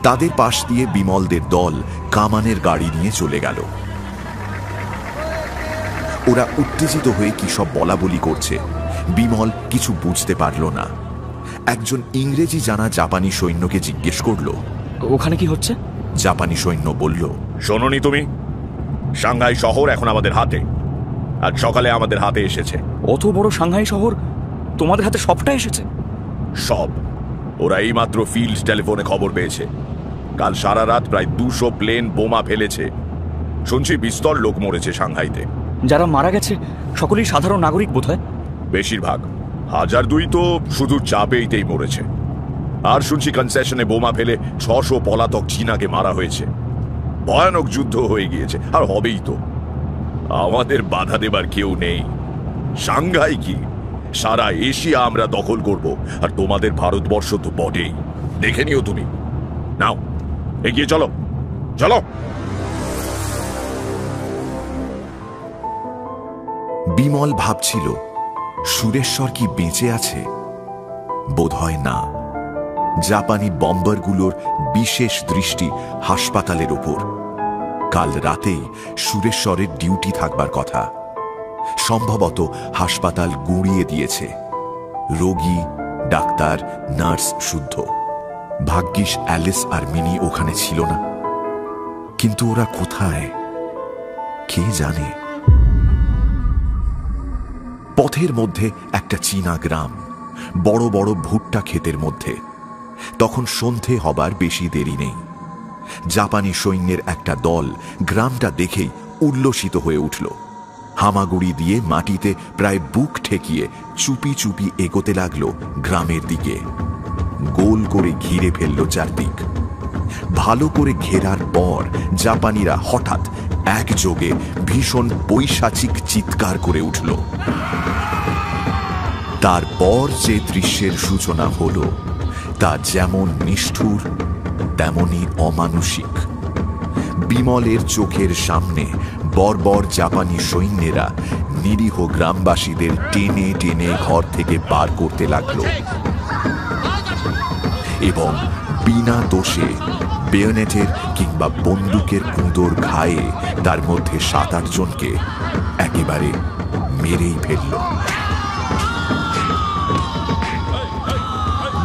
তাদের পাশ দিয়ে বিমলদের দল কামানের গাড়ি নিয়ে চলে গেল। ওরা উত্তেজিত হয়ে কি সব বলাবলি করছে, বিমল কিছু বুঝতে পারল না। একজন ইংরেজি জানা জাপানি সৈন্যকে জিজ্ঞেস করল, ওখানে কি হচ্ছে? জাপানি সৈন্য বলল, শোনোনি তুমি? সাংহাই শহর এখন আমাদের হাতে। আজ সকালে আমাদের হাতে এসেছে। অত বড় সাংহাই শহর তোমাদের হাতে সবটা এসেছে? সব। ওরা এইমাত্র ফিল্ড টেলিফোনে খবর পেয়েছে কাল সারা রাত প্রায় 200 প্লেন বোমা ফেলেছে। শুনছি বিস্তর লোক মরেছে সাংহাইতে। যারা মারা গেছে সকলেই সাধারণ নাগরিক বোধহয়? বেশিরভাগ। 1002 তো শুধু চাপেইতেই মরেছে। আর শুনছি কনসেশনে বোমা ফেলে 600 পলাতক চীনাকে মারা হয়েছে। ভয়ানক যুদ্ধ হয়ে গিয়েছে, আর হবেই তো। আমাদের বাধা দেবার কেউ নেই। সাংহাই কি, সারা এশিয়া আমরা দখল করব, আর তোমাদের ভারতবর্ষ তো বটেই। দেখে নিও তুমি। নাও এগিয়ে চলো, চলো। বিমল ভাবছিল, সুরেশ্বর কি বেঁচে আছে? বোধহয় না। জাপানি বম্বারগুলোর বিশেষ দৃষ্টি হাসপাতালের ওপর। কাল রাতেই সুরেশ্বরের ডিউটি থাকবার কথা। সম্ভবত হাসপাতাল গুঁড়িয়ে দিয়েছে। রোগী, ডাক্তার, নার্স শুদ্ধ। ভাগ্যিস অ্যালিস আর মিনি ওখানে ছিল না। কিন্তু ওরা কোথায় কে জানে। পথের মধ্যে একটা চীনা গ্রাম, বড় বড় ভুট্টা ক্ষেতের মধ্যে। তখন সন্ধে হবার বেশি দেরি নেই। জাপানি সৈন্যের একটা দল গ্রামটা দেখেই উল্লসিত হয়ে উঠল। হামাগুড়ি দিয়ে মাটিতে প্রায় বুক ঠেকিয়ে চুপি চুপি এগোতে লাগলো গ্রামের দিকে। গোল করে ঘিরে ফেলল চারদিক। ভালো করে ঘেরার পর জাপানিরা হঠাৎ একযোগে ভীষণ পৈশাচিক চিৎকার করে উঠল। তারপর যে দৃশ্যের সূচনা হলো তা যেমন নিষ্ঠুর তেমনি অমানুষিক। বিমলের চোখের সামনে বর্বর জাপানি সৈন্যেরা নিরীহ গ্রামবাসীদের টেনে টেনে ঘর থেকে বার করতে লাগলো এবং বিনা দোষে বেয়োনেটের কিংবা বন্দুকের কুঁদোর ঘায়ে তার মধ্যে 7-8 জনকে একেবারে মেরেই ফেলল।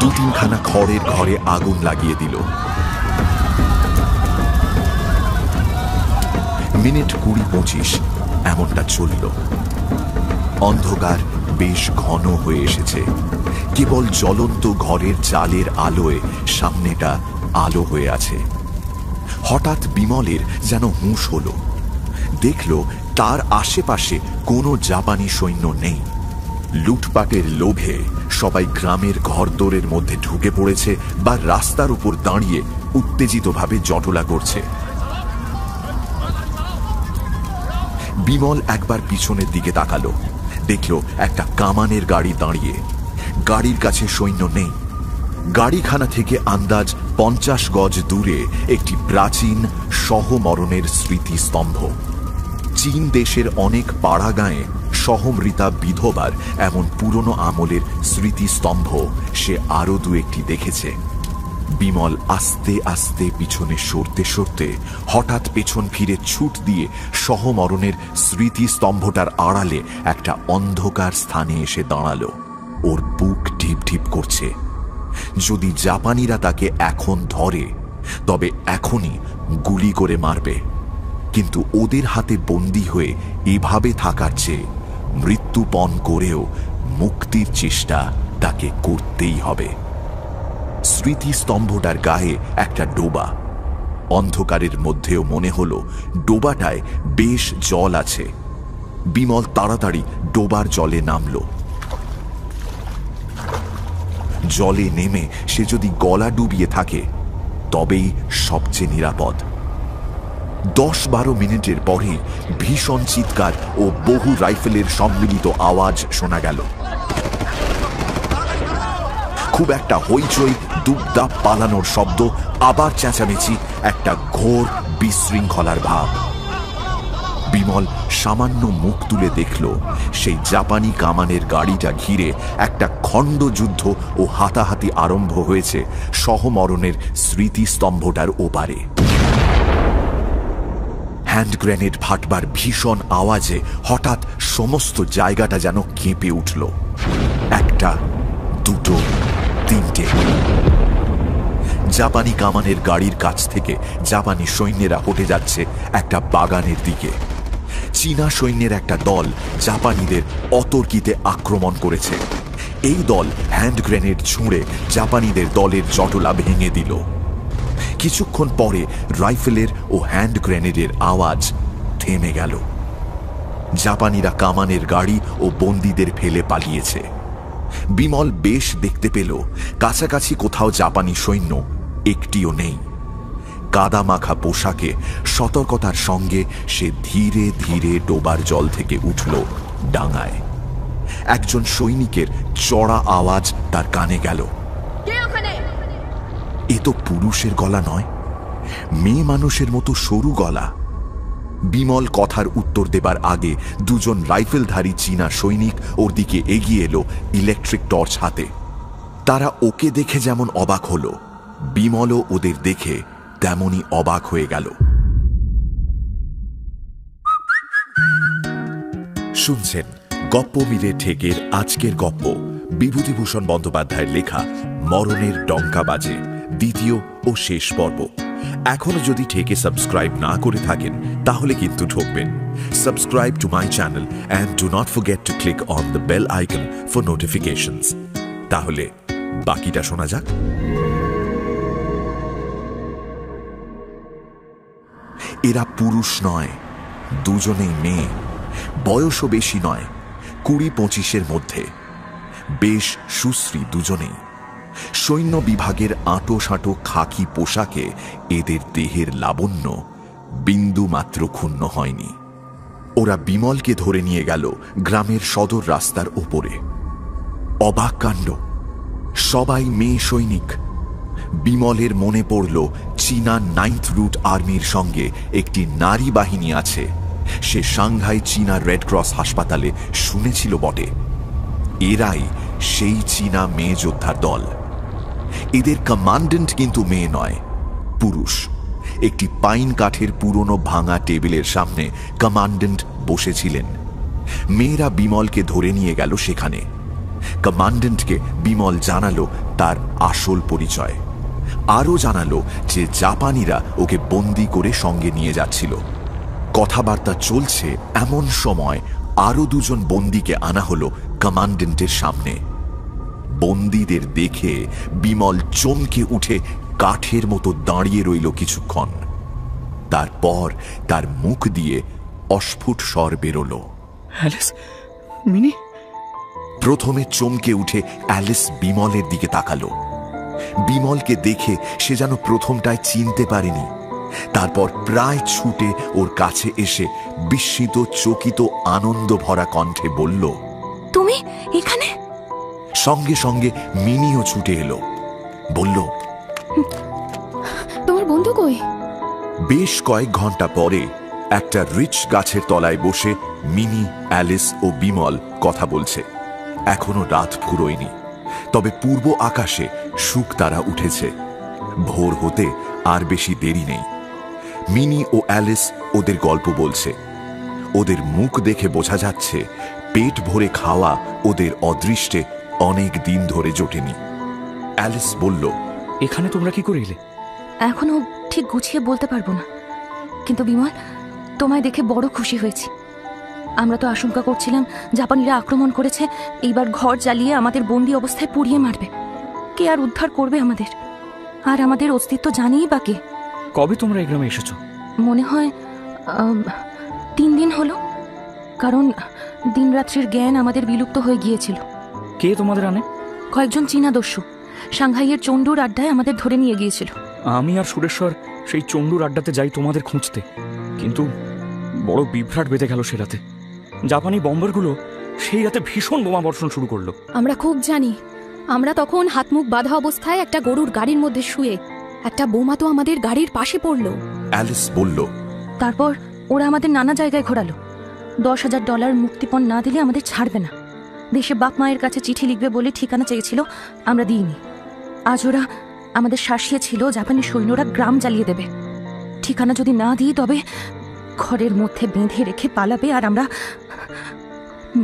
2-3খানা খড়ের ঘরে আগুন লাগিয়ে দিল। মিনিট 20-25 এমনটা চলল। অন্ধকার বেশ ঘন হয়ে এসেছে। কেবল জ্বলন্ত ঘরের চালের আলোয় সামনেটা আলো হয়ে আছে। হঠাৎ বিমলের যেন হুঁশ হলো। দেখল তার আশেপাশে কোনো জাপানি সৈন্য নেই। লুটপাটের লোভে সবাই গ্রামের ঘরদোরের মধ্যে ঢুকে পড়েছে বা রাস্তার উপর দাঁড়িয়ে উত্তেজিতভাবে জটলা করছে। বিমল একবার পিছনের দিকে তাকালো। দেখল একটা কামানের গাড়ি দাঁড়িয়ে। গাড়ির কাছে সৈন্য নেই। গাড়িখানা থেকে আন্দাজ 50 গজ দূরে একটি প্রাচীন সহমরণের স্মৃতিস্তম্ভ। চীন দেশের অনেক পাড়া গাঁয়ে সহমৃতা বিধবার এমন পুরনো আমলের স্মৃতিস্তম্ভ সে আরো দু একটি দেখেছে। বিমল আস্তে আস্তে পিছনে সরতে সরতে হঠাৎ পেছন ফিরে ছুট দিয়ে সহমরণের স্মৃতিস্তম্ভটার আড়ালে একটা অন্ধকার স্থানে এসে দাঁড়ালো। ওর বুক ঢিপ ঢিপ করছে। যদি জাপানিরা তাকে এখন ধরে তবে এখনই গুলি করে মারবে, কিন্তু ওদের হাতে বন্দী হয়ে এভাবে থাকার চেয়ে মৃত্যুপণ করেও মুক্তির চেষ্টা তাকে করতেই হবে। স্মৃতিস্তম্ভটার গায়ে একটা ডোবা। অন্ধকারের মধ্যেও মনে হলো ডোবাটায় বেশ জল আছে। বিমল তাড়াতাড়ি ডোবার জলে নামল। জলে নেমে সে যদি গলা ডুবিয়ে থাকে তবেই সবচেয়ে নিরাপদ। 10-12 মিনিটের পরে ভীষণ চিৎকার ও বহু রাইফেলের সম্মিলিত আওয়াজ শোনা গেল। খুব একটা হইচই, দুপদাপ পালানোর শব্দ, আবার চেঁচামেচি, একটা ঘোর বিশৃঙ্খলার ভাব। বিমল সামান্য মুখ তুলে দেখল সেই জাপানি কামানের গাড়িটা ঘিরে একটা খণ্ডযুদ্ধ ও হাতাহাতি আরম্ভ হয়েছে সহমরণের স্মৃতিস্তম্ভটার ওপারে। হ্যান্ড গ্রেনেড ফাটবার ভীষণ আওয়াজে হঠাৎ সমস্ত জায়গাটা যেন কেঁপে উঠল। একটা, দুটো, তিনটে। জাপানি কামানের গাড়ির কাছ থেকে জাপানি সৈন্যেরা হেঁটে যাচ্ছে একটা বাগানের দিকে। চীনা সৈন্যের একটা দল জাপানিদের অতর্কিতে আক্রমণ করেছে। এই দল হ্যান্ড গ্রেনেড ছুঁড়ে জাপানিদের দলের জটলা ভেঙে দিল। কিছুক্ষণ পরে রাইফেলের ও হ্যান্ড গ্রেনেডের আওয়াজ থেমে গেল। জাপানিরা কামানের গাড়ি ও বন্দীদের ফেলে পালিয়েছে। বিমল বেশ দেখতে পেল কাছাকাছি কোথাও জাপানি সৈন্য একটিও নেই। কাদামাখা পোশাকে সতর্কতার সঙ্গে সে ধীরে ধীরে ডোবার জল থেকে উঠল ডাঙায়। একজন সৈনিকের চড়া আওয়াজ তার কানে গেল। এ তো পুরুষের গলা নয়, মেয়ে মানুষের মতো সরু গলা। বিমল কথার উত্তর দেবার আগে দুজন রাইফেলধারী চীনা সৈনিক ওর দিকে এগিয়ে এলো ইলেকট্রিক টর্চ হাতে। তারা ওকে দেখে যেমন অবাক হলো, বিমলও ওদের দেখে তেমনই অবাক হয়ে গেল। শুনছেন গপ্প মিলে ঠেকের আজকের গপ্প, বিভূতিভূষণ বন্দ্যোপাধ্যায়ের লেখা মরণের ডঙ্কা বাজে, দ্বিতীয় ও শেষ পর্ব। এখনো যদি ঠেকে সাবস্ক্রাইব না করে থাকেন তাহলে কিন্তু ঠকবেন। Subscribe to my channel and do not forget to click on the bell icon for notifications. তাহলে বাকিটা শোনা যাক। এরা পুরুষ নয়, দুজনেই মেয়ে। বয়সও বেশি নয়, 20-25-এর মধ্যে। বেশ সুশ্রী দুজনেই। সৈন্য বিভাগের আঁটো সাঁটো খাকি পোশাকে এদের দেহের লাবণ্য বিন্দু মাত্র ক্ষুণ্ণ হয়নি। ওরা বিমলকে ধরে নিয়ে গেল গ্রামের সদর রাস্তার ওপরে। অবাক কাণ্ড, সবাই মেয়ে সৈনিক। বিমলের মনে পড়ল চীনা 9th রুট আর্মির সঙ্গে একটি নারী বাহিনী আছে। সে সাংহাই চীনা রেড ক্রস হাসপাতালে শুনেছিল বটে। এরাই সেই চীনা মেয়ে যোদ্ধার দল। এদের কমান্ডেন্ট কিন্তু মেয়ে নয়, পুরুষ। একটি পাইন কাঠের পুরনো ভাঙা টেবিলের সামনে কমান্ডেন্ট বসেছিলেন। মেয়েরা বিমলকে ধরে নিয়ে গেল সেখানে। কমান্ডেন্টকে বিমল জানালো তার আসল পরিচয়। আরও জানালো যে জাপানিরা ওকে বন্দি করে সঙ্গে নিয়ে যাচ্ছিল। কথাবার্তা চলছে এমন সময় আরো দুজন বন্দীকে আনা হলো কমান্ডেন্টের সামনে। বন্দীদের দেখে বিমল চমকে উঠে কাঠের মতো দাঁড়িয়ে রইল কিছুক্ষণ। তারপর তার মুখ দিয়ে অস্ফুট স্বর বেরোল, অ্যালিস, মিনি। প্রথমে চমকে উঠে অ্যালিস বিমলের দিকে তাকালো। বিমলকে দেখে সে যেন প্রথমটায় চিনতে পারেনি। তারপর প্রায় ছুটে ওর কাছে এসে বিস্মিত, চকিত, আনন্দ ভরা কণ্ঠে বলল, তুমি এখানে? সঙ্গে সঙ্গে মিনিও ছুটে এলো। বলল, তোমার বন্ধু কই? বেশ কয়েক ঘন্টা পরে একটা রিচ গাছের তলায় বসে মিনি, অ্যালিস ও বিমল কথা বলছে। এখনো রাত ফুরোয়নি, তবে পূর্ব আকাশে শুকতারা উঠেছে। ভোর হতে আর বেশি দেরি নেই। মিনি ও অ্যালিস ওদের গল্প বলছে। ওদের মুখ দেখে বোঝা যাচ্ছে পেট ভরে খাওয়া ওদের অদৃষ্টে অনেক দিন ধরে জোটেনি। অ্যালিস বলল, এখানে তোমরা কি করে এলে? এখনো ঠিক গুছিয়ে বলতে পারবো না, কিন্তু বিমল, তোমায় দেখে বড় খুশি হয়েছি। আমরা তো আশঙ্কা করছিলাম জাপানিরা আক্রমণ করেছে, এইবার ঘর জ্বালিয়ে আমাদের বন্দি অবস্থায় পুড়িয়ে মারবে। কে আর উদ্ধার করবে আমাদের? আর আমাদের অস্তিত্ব জানেই বা কে? কবে তোমরা এই গ্রামে এসেছো? মনে হয় 3 দিন হলো, কারণ দিনরাত্রির জ্ঞান আমাদের বিলুপ্ত হয়ে গিয়েছিল। কে তোমাদের আনে? কয়েকজন চীনা দস্যু সাংহাইয়ের চণ্ডুর আড্ডায় আমাদের ধরে নিয়ে গিয়েছিল। আমি আর সুরেশ্বর সেই চণ্ডুর আড্ডাতে যাই তোমাদের খুঁজতে, কিন্তু বড় বিভ্রাট বেঁধে গেল সে রাতে। জাপানি বম্বারগুলো সেই রাতে ভীষণ বোমা বর্ষণ শুরু করলো। আমরা খুব জানি। আমরা তখন হাত মুখ বাঁধা অবস্থায় একটা গরুর গাড়ির মধ্যে শুয়ে, একটা বোমা তো আমাদের গাড়ির পাশে পড়লো। অ্যালিস বলল, তারপর ওরা আমাদের নানা জায়গায় ঘোরালো। $10,000 মুক্তিপণ না দিলে আমাদের ছাড়বে না। দেশে বাপ মায়ের কাছে চিঠি লিখবে বলে ঠিকানা চেয়েছিল, আমরা দিইনি। আজ ওরা আমাদের শাসিয়েছিল জাপানি সৈন্যরা গ্রাম জ্বালিয়ে দেবে। ঠিকানা যদি না দিই তবে ঘরের মধ্যে বেঁধে রেখে পালাবে, আর আমরা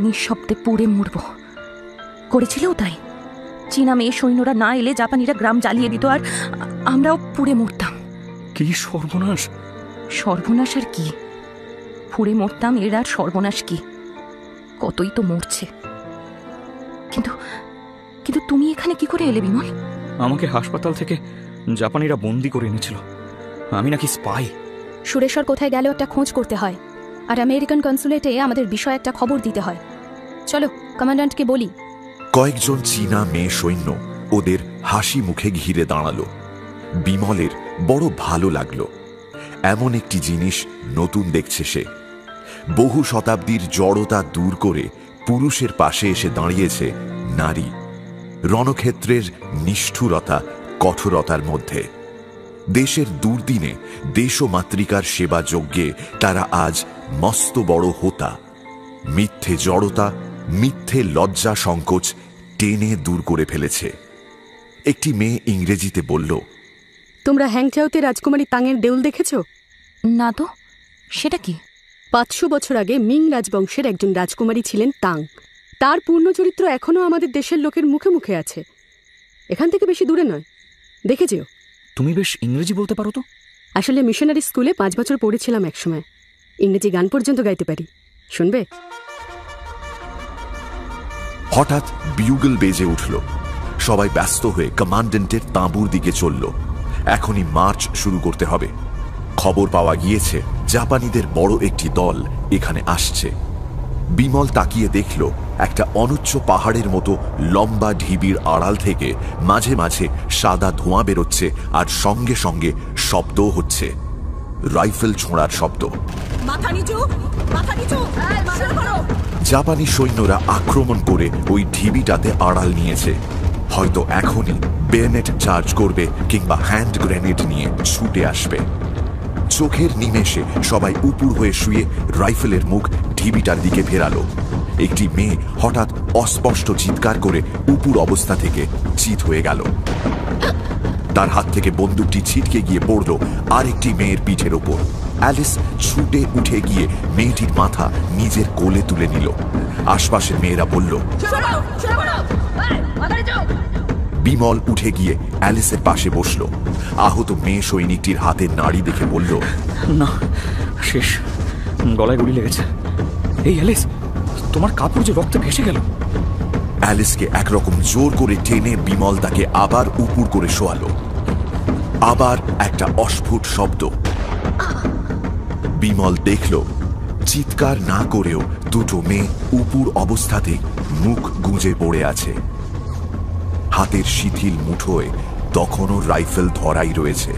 নিঃশব্দে পুড়ে মরব। করেছিলও তাই। চীনা মেয়ে সৈন্যরা না এলে জাপানিরা গ্রাম জ্বালিয়ে দিত, আর আমরাও পুড়ে মরতাম। কি সর্বনাশ! সর্বনাশ আর কি? পুড়ে মরতাম, এর আর সর্বনাশ কি? কতই তো মরছে। কিন্তু কিন্তু তুমি এখানে কি করে এলে বিমল? আমাকে হাসপাতাল থেকে জাপানিরা বন্দি করে এনেছিল। আমি নাকি স্পাই। সুরেশ্বর কোথায় গেল একটা খোঁজ করতে হয়, আর আমেরিকান কনসুলেটে আমাদের বিষয়ে একটা খবর দিতে হয়। চলো কমান্ড্যান্টকে বলি। কয়েকজন চীনা মেয়ে সৈন্য ওদের হাসি মুখে ঘিরে দাঁড়ালো। বিমলের বড় ভালো লাগলো। এমন একটি জিনিস নতুন দেখছে সে। বহু শতাব্দীর জড়তা দূর করে পুরুষের পাশে এসে দাঁড়িয়েছে নারী, রণক্ষেত্রের নিষ্ঠুরতা কঠোরতার মধ্যে। দেশের দুর্দিনে দেশ ও মাতৃকার সেবা যজ্ঞে তারা আজ মস্ত বড় হোতা। মিথ্যে জড়তা, মিথ্যে লজ্জা সংকোচ টেনে দূর করে ফেলেছে। একটি মেয়ে ইংরেজিতে বলল, তোমরা হ্যাংচাওতে রাজকুমারী তাংয়ের দেউল দেখেছ? না তো, সেটা কি? 500 বছর আগে মিং রাজবংশের একজন রাজকুমারী ছিলেন তাং। তার পূর্ণ চরিত্র এখনো আমাদের দেশের লোকের মুখে মুখে আছে। এখান থেকে বেশি দূরে নয়, দেখে যেও। তুমি বেশ ইংরেজি বলতে পারো তো? আসলে মিশনারি স্কুলে 5 বছর পড়েছিলাম একসময়। ইংরেজি গান পর্যন্ত গাইতে পারি, শুনবে? হঠাৎ বিউগল বেজে উঠল। সবাই ব্যস্ত হয়ে কমান্ড্যান্টের তাঁবুর দিকে চলল। এখনই মার্চ শুরু করতে হবে। খবর পাওয়া গিয়েছে জাপানিদের বড় একটি দল এখানে আসছে। বিমল তাকিয়ে দেখল একটা অনুচ্চ পাহাড়ের মতো লম্বা ঢিবির আড়াল থেকে মাঝে মাঝে সাদা ধোঁয়া বেরোচ্ছে, আর সঙ্গে সঙ্গে শব্দও হচ্ছে, রাইফেল ছোঁড়ার শব্দ। জাপানি সৈন্যরা আক্রমণ করে ওই ঢিবিটাতে আড়াল নিয়েছে। হয়তো এখনই বেনেট চার্জ করবে কিংবা হ্যান্ড গ্রেনেড নিয়ে ছুটে আসবে। চোখের নিমেষে সবাই উপুর হয়ে শুয়ে রাইফেলের মুখ ঢিবিটার দিকে ফেরালো। একটি মেয়ে হঠাৎ অস্পষ্ট চিৎকার করে উপুর অবস্থা থেকে চিৎ হয়ে গেল। তার হাত থেকে বন্দুকটি ছিটকে গিয়ে পড়ল আরেকটি মেয়ের পিঠের ওপর। অ্যালিস ছুটে উঠে গিয়ে মেয়েটির মাথা নিজের কোলে তুলে নিল। আশপাশের মেয়েরা বলল, বিমল উঠে গিয়ে অ্যালিসের পাশে বসল। আহত মেয়ে সৈনিকটির হাতের নাড়ি দেখে বলল, না, শেষ, গলায় গুলি লেগেছে। এই অ্যালিস, তোমার কাপড় যে রক্তে ভেসে গেল। অ্যালিসকে একরকম জোর করে টেনে বিমল তাকে আবার উপুর করে শোয়ালো। আবার একটা অস্ফুট শব্দ। বিমল দেখল চিৎকার না করেও দুটো মেয়ে উপুর অবস্থাতে মুখ গুঁজে পড়ে আছে। হাতের শিথিল মুঠোয় তখনও রাইফেল ধরাই রয়েছে।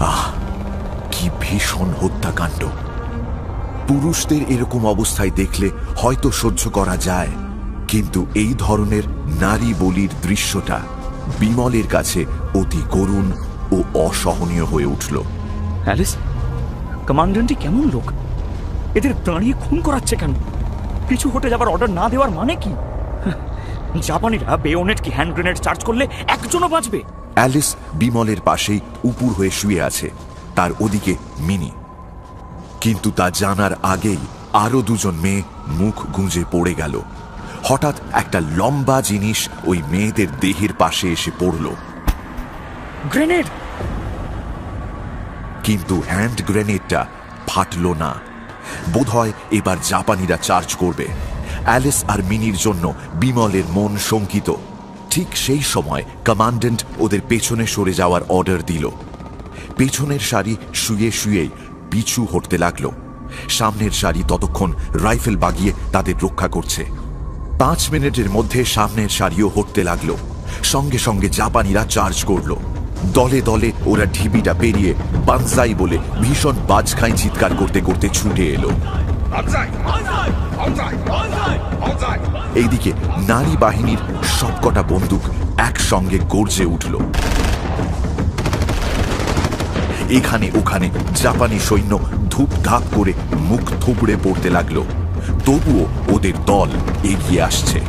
আহ, কি ভীষণ হত্যাকাণ্ড! পুরুষদের এরকম অবস্থায় দেখলে হয়তো সহ্য করা যায়, কিন্তু এই ধরনের নারী বলির দৃশ্যটা বিমলের কাছে অতি করুণ ও অসহনীয় হয়ে উঠল। অ্যালিস, কমান্ড্যান্টই কেমন লোক? এদের দাঁড়িয়ে খুন করাচ্ছে কেন? কিছু হতে যাবার অর্ডার না দেওয়ার মানে কি? জাপানিরা বেয়োনেট কি হ্যান্ড গ্রেনেড চার্জ করলে একজনও বাঁচবে। অ্যালিস বিমলের পাশেই উপুর হয়ে শুয়ে আছে, তার ওদিকে মিনি। কিন্তু তা জানার আগেই আরো দুজন মেয়ে মুখ গুঁজে পড়ে গেল। হঠাৎ একটা লম্বা জিনিস ওই মেয়েদের দেহের পাশে এসে পড়ল। গ্রেনেড! কিন্তু হ্যান্ড গ্রেনেডটা ফাটল না। বোধহয় এবার জাপানিরা চার্জ করবে। অ্যালিস আর মিনির জন্য বিমলের মন শঙ্কিত। ঠিক সেই সময় কমান্ড্যান্ট ওদের পেছনে সরে যাওয়ার অর্ডার দিল। পেছনের সারি শুয়ে শুয়েই পিছু হটতে লাগলো। সামনের সারি ততক্ষণ রাইফেল বাগিয়ে তাদের রক্ষা করছে। 5 মিনিটের মধ্যে সামনের সারিও হটতে লাগলো। সঙ্গে সঙ্গে জাপানিরা চার্জ করলো। দলে দলে ওরা ঢিবিটা পেরিয়ে বানজাই বলে ভীষণ বাজখাই চিৎকার করতে করতে ছুটে এলো। এইদিকে নারী বাহিনীর সবকটা বন্দুক একসঙ্গে গর্জে উঠল। এখানে ওখানে জাপানি সৈন্য ধূপধাপ করে মুখ থুবড়ে পড়তে লাগলো। তবুও ওদের দল এগিয়ে আসছে।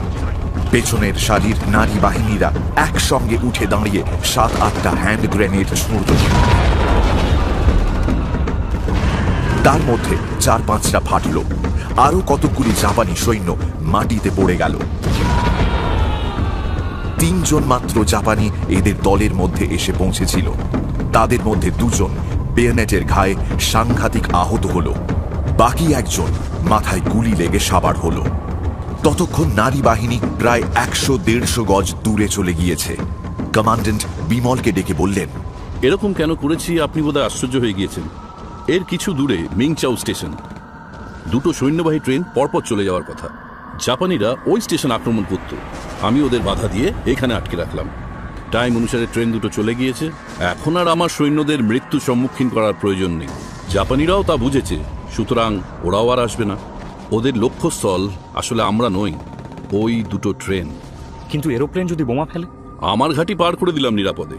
পেছনের সারির নারী বাহিনীরা একসঙ্গে উঠে দাঁড়িয়ে 7-8টা হ্যান্ড গ্রেনেড ছুঁড়ল। তার মধ্যে 4-5টা ফাটল। আরো কতগুলি জাপানি সৈন্য মাটিতে পড়ে গেল। 3 জন মাত্র জাপানি এদের দলের মধ্যে এসে পৌঁছেছিল। তাদের মধ্যে 2 জন বেয়োনেটের ঘায়ে সাংঘাতিক আহত হল। বাকি একজন মাথায় গুলি লেগে সাবার হল। ততক্ষণ নারী বাহিনী প্রায় 100-150 গজ দূরে চলে গিয়েছে। কমান্ড্যান্ট বিমলকে ডেকে বললেন, এরকম কেন করেছি আপনি বোধহয় আশ্চর্য হয়ে গিয়েছেন। এর কিছু দূরে মিংচাও স্টেশন। 2টো সৈন্যবাহী ট্রেন পরপর চলে যাওয়ার কথা। জাপানিরা ওই স্টেশন আক্রমণ করত। আমি ওদের বাধা দিয়ে এখানে আটকে রাখলাম। টাইম অনুসারে ট্রেন 2টো চলে গিয়েছে। এখন আর আমার সৈন্যদের মৃত্যু সম্মুখীন করার প্রয়োজন নেই। জাপানিরাও তা বুঝেছে, সুতরাং ওরাও আর আসবে না। ওদের লক্ষ্যস্থল আসলে আমরা নই, ওই 2টো ট্রেন। কিন্তু এরোপ্লেন যদি বোমা ফেলে? আমার ঘাঁটি পার করে দিলাম নিরাপদে,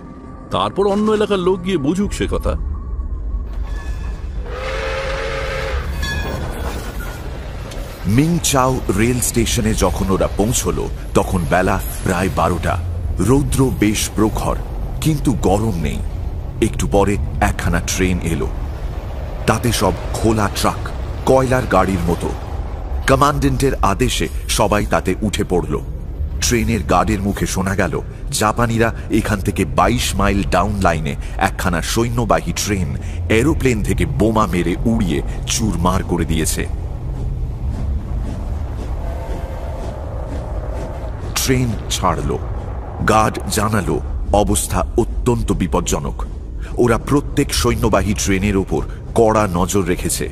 তারপর অন্য এলাকার লোক গিয়ে বুঝুক সে কথা। মিংচাও রেল স্টেশনে যখন ওরা পৌঁছল তখন বেলা প্রায় 12টা। রৌদ্র বেশ প্রখর, কিন্তু গরম নেই। একটু পরে একখানা ট্রেন এলো। তাতে সব খোলা ট্রাক, কয়লার গাড়ির মতো। কমান্ড্যান্টের আদেশে সবাই তাতে উঠে পড়ল। ট্রেনের গার্ডের মুখে শোনা গেল জাপানিরা এখান থেকে 22 মাইল ডাউন লাইনে একখানা সৈন্যবাহী ট্রেন এরোপ্লেন থেকে বোমা মেরে উড়িয়ে চুরমার করে দিয়েছে। ট্রেন ছাড়ল। গার্ড জানালো অবস্থা অত্যন্ত বিপজ্জনক। ওরা প্রত্যেক সৈন্যবাহী ট্রেনের ওপর কড়া নজর রেখেছে।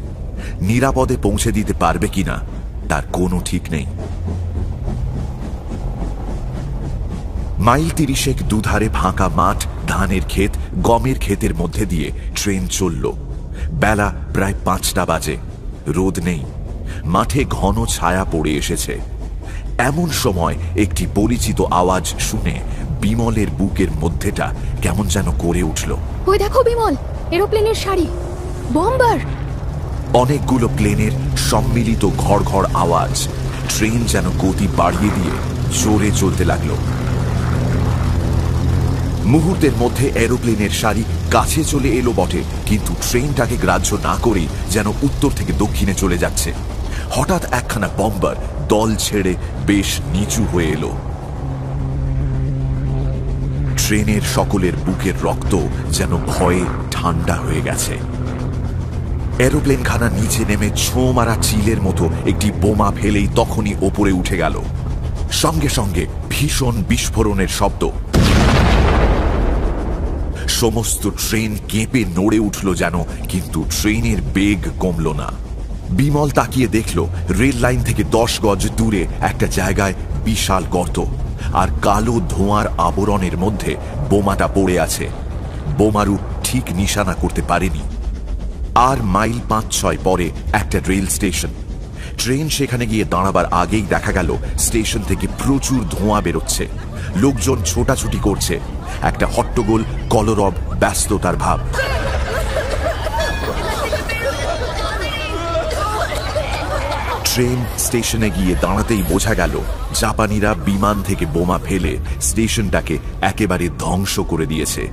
নিরাপদে পৌঁছে দিতে পারবে কিনা তার কোনো ঠিক নেই। মাইল 30 দুধারে ফাঁকা মাঠ, ধানের ক্ষেত, গমের ক্ষেতের মধ্যে দিয়ে ট্রেন চলল। বেলা প্রায় 5টা বাজে। রোদ নেই, মাঠে ঘন ছায়া পড়ে এসেছে। এমন সময় একটি পরিচিত আওয়াজ শুনে বিমলের বুকের মধ্যেটা কেমন যেন করে উঠল। ওই দেখো বিমল, এরোপ্লেনের সারি, বম্বার। অনেকগুলো প্লেনের সম্মিলিত ঘড় ঘড় আওয়াজ। ট্রেন যেন গতি বাড়িয়ে দিয়ে জোরে চলতে লাগলো। মুহূর্তের মধ্যে এরোপ্লেনের সারি কাছে চলে এলো বটে, কিন্তু ট্রেনটাকে গ্রাহ্য না করেই যেন উত্তর থেকে দক্ষিণে চলে যাচ্ছে। হঠাৎ একখানা বম্বার দল ছেড়ে বেশ নিচু হয়ে এলো। ট্রেনের সকলের বুকের রক্ত যেন ভয়ে ঠান্ডা হয়ে গেছে। এরোপ্লেনখানা নিচে নেমে ছোঁ মারা চিলের মতো একটি বোমা ফেলেই তখনই ওপরে উঠে গেল। সঙ্গে সঙ্গে ভীষণ বিস্ফোরণের শব্দ। সমস্ত ট্রেন কেঁপে নড়ে উঠল যেন, কিন্তু ট্রেনের বেগ কমল না। বিমল তাকিয়ে দেখল রেল লাইন থেকে 10 গজ দূরে একটা জায়গায় বিশাল গর্ত, আর কালো ধোঁয়ার আবরণের মধ্যে বোমাটা পড়ে আছে। বোমারু ঠিক নিশানা করতে পারেনি। আর মাইল 5-6 পরে একটা রেল স্টেশন। ট্রেন সেখানে গিয়ে দাঁড়াবার আগেই দেখা গেল স্টেশন থেকে প্রচুর ধোঁয়া বেরোচ্ছে, লোকজন ছোটাছুটি করছে, একটা হট্টগোল, কলরব, ব্যস্ততার ভাব। ট্রেন স্টেশনে গিয়ে দাঁড়াতেই বোঝা গেল জাপানিরা বিমান থেকে বোমা ফেলে স্টেশনটাকে একেবারে ধ্বংস করে দিয়েছে।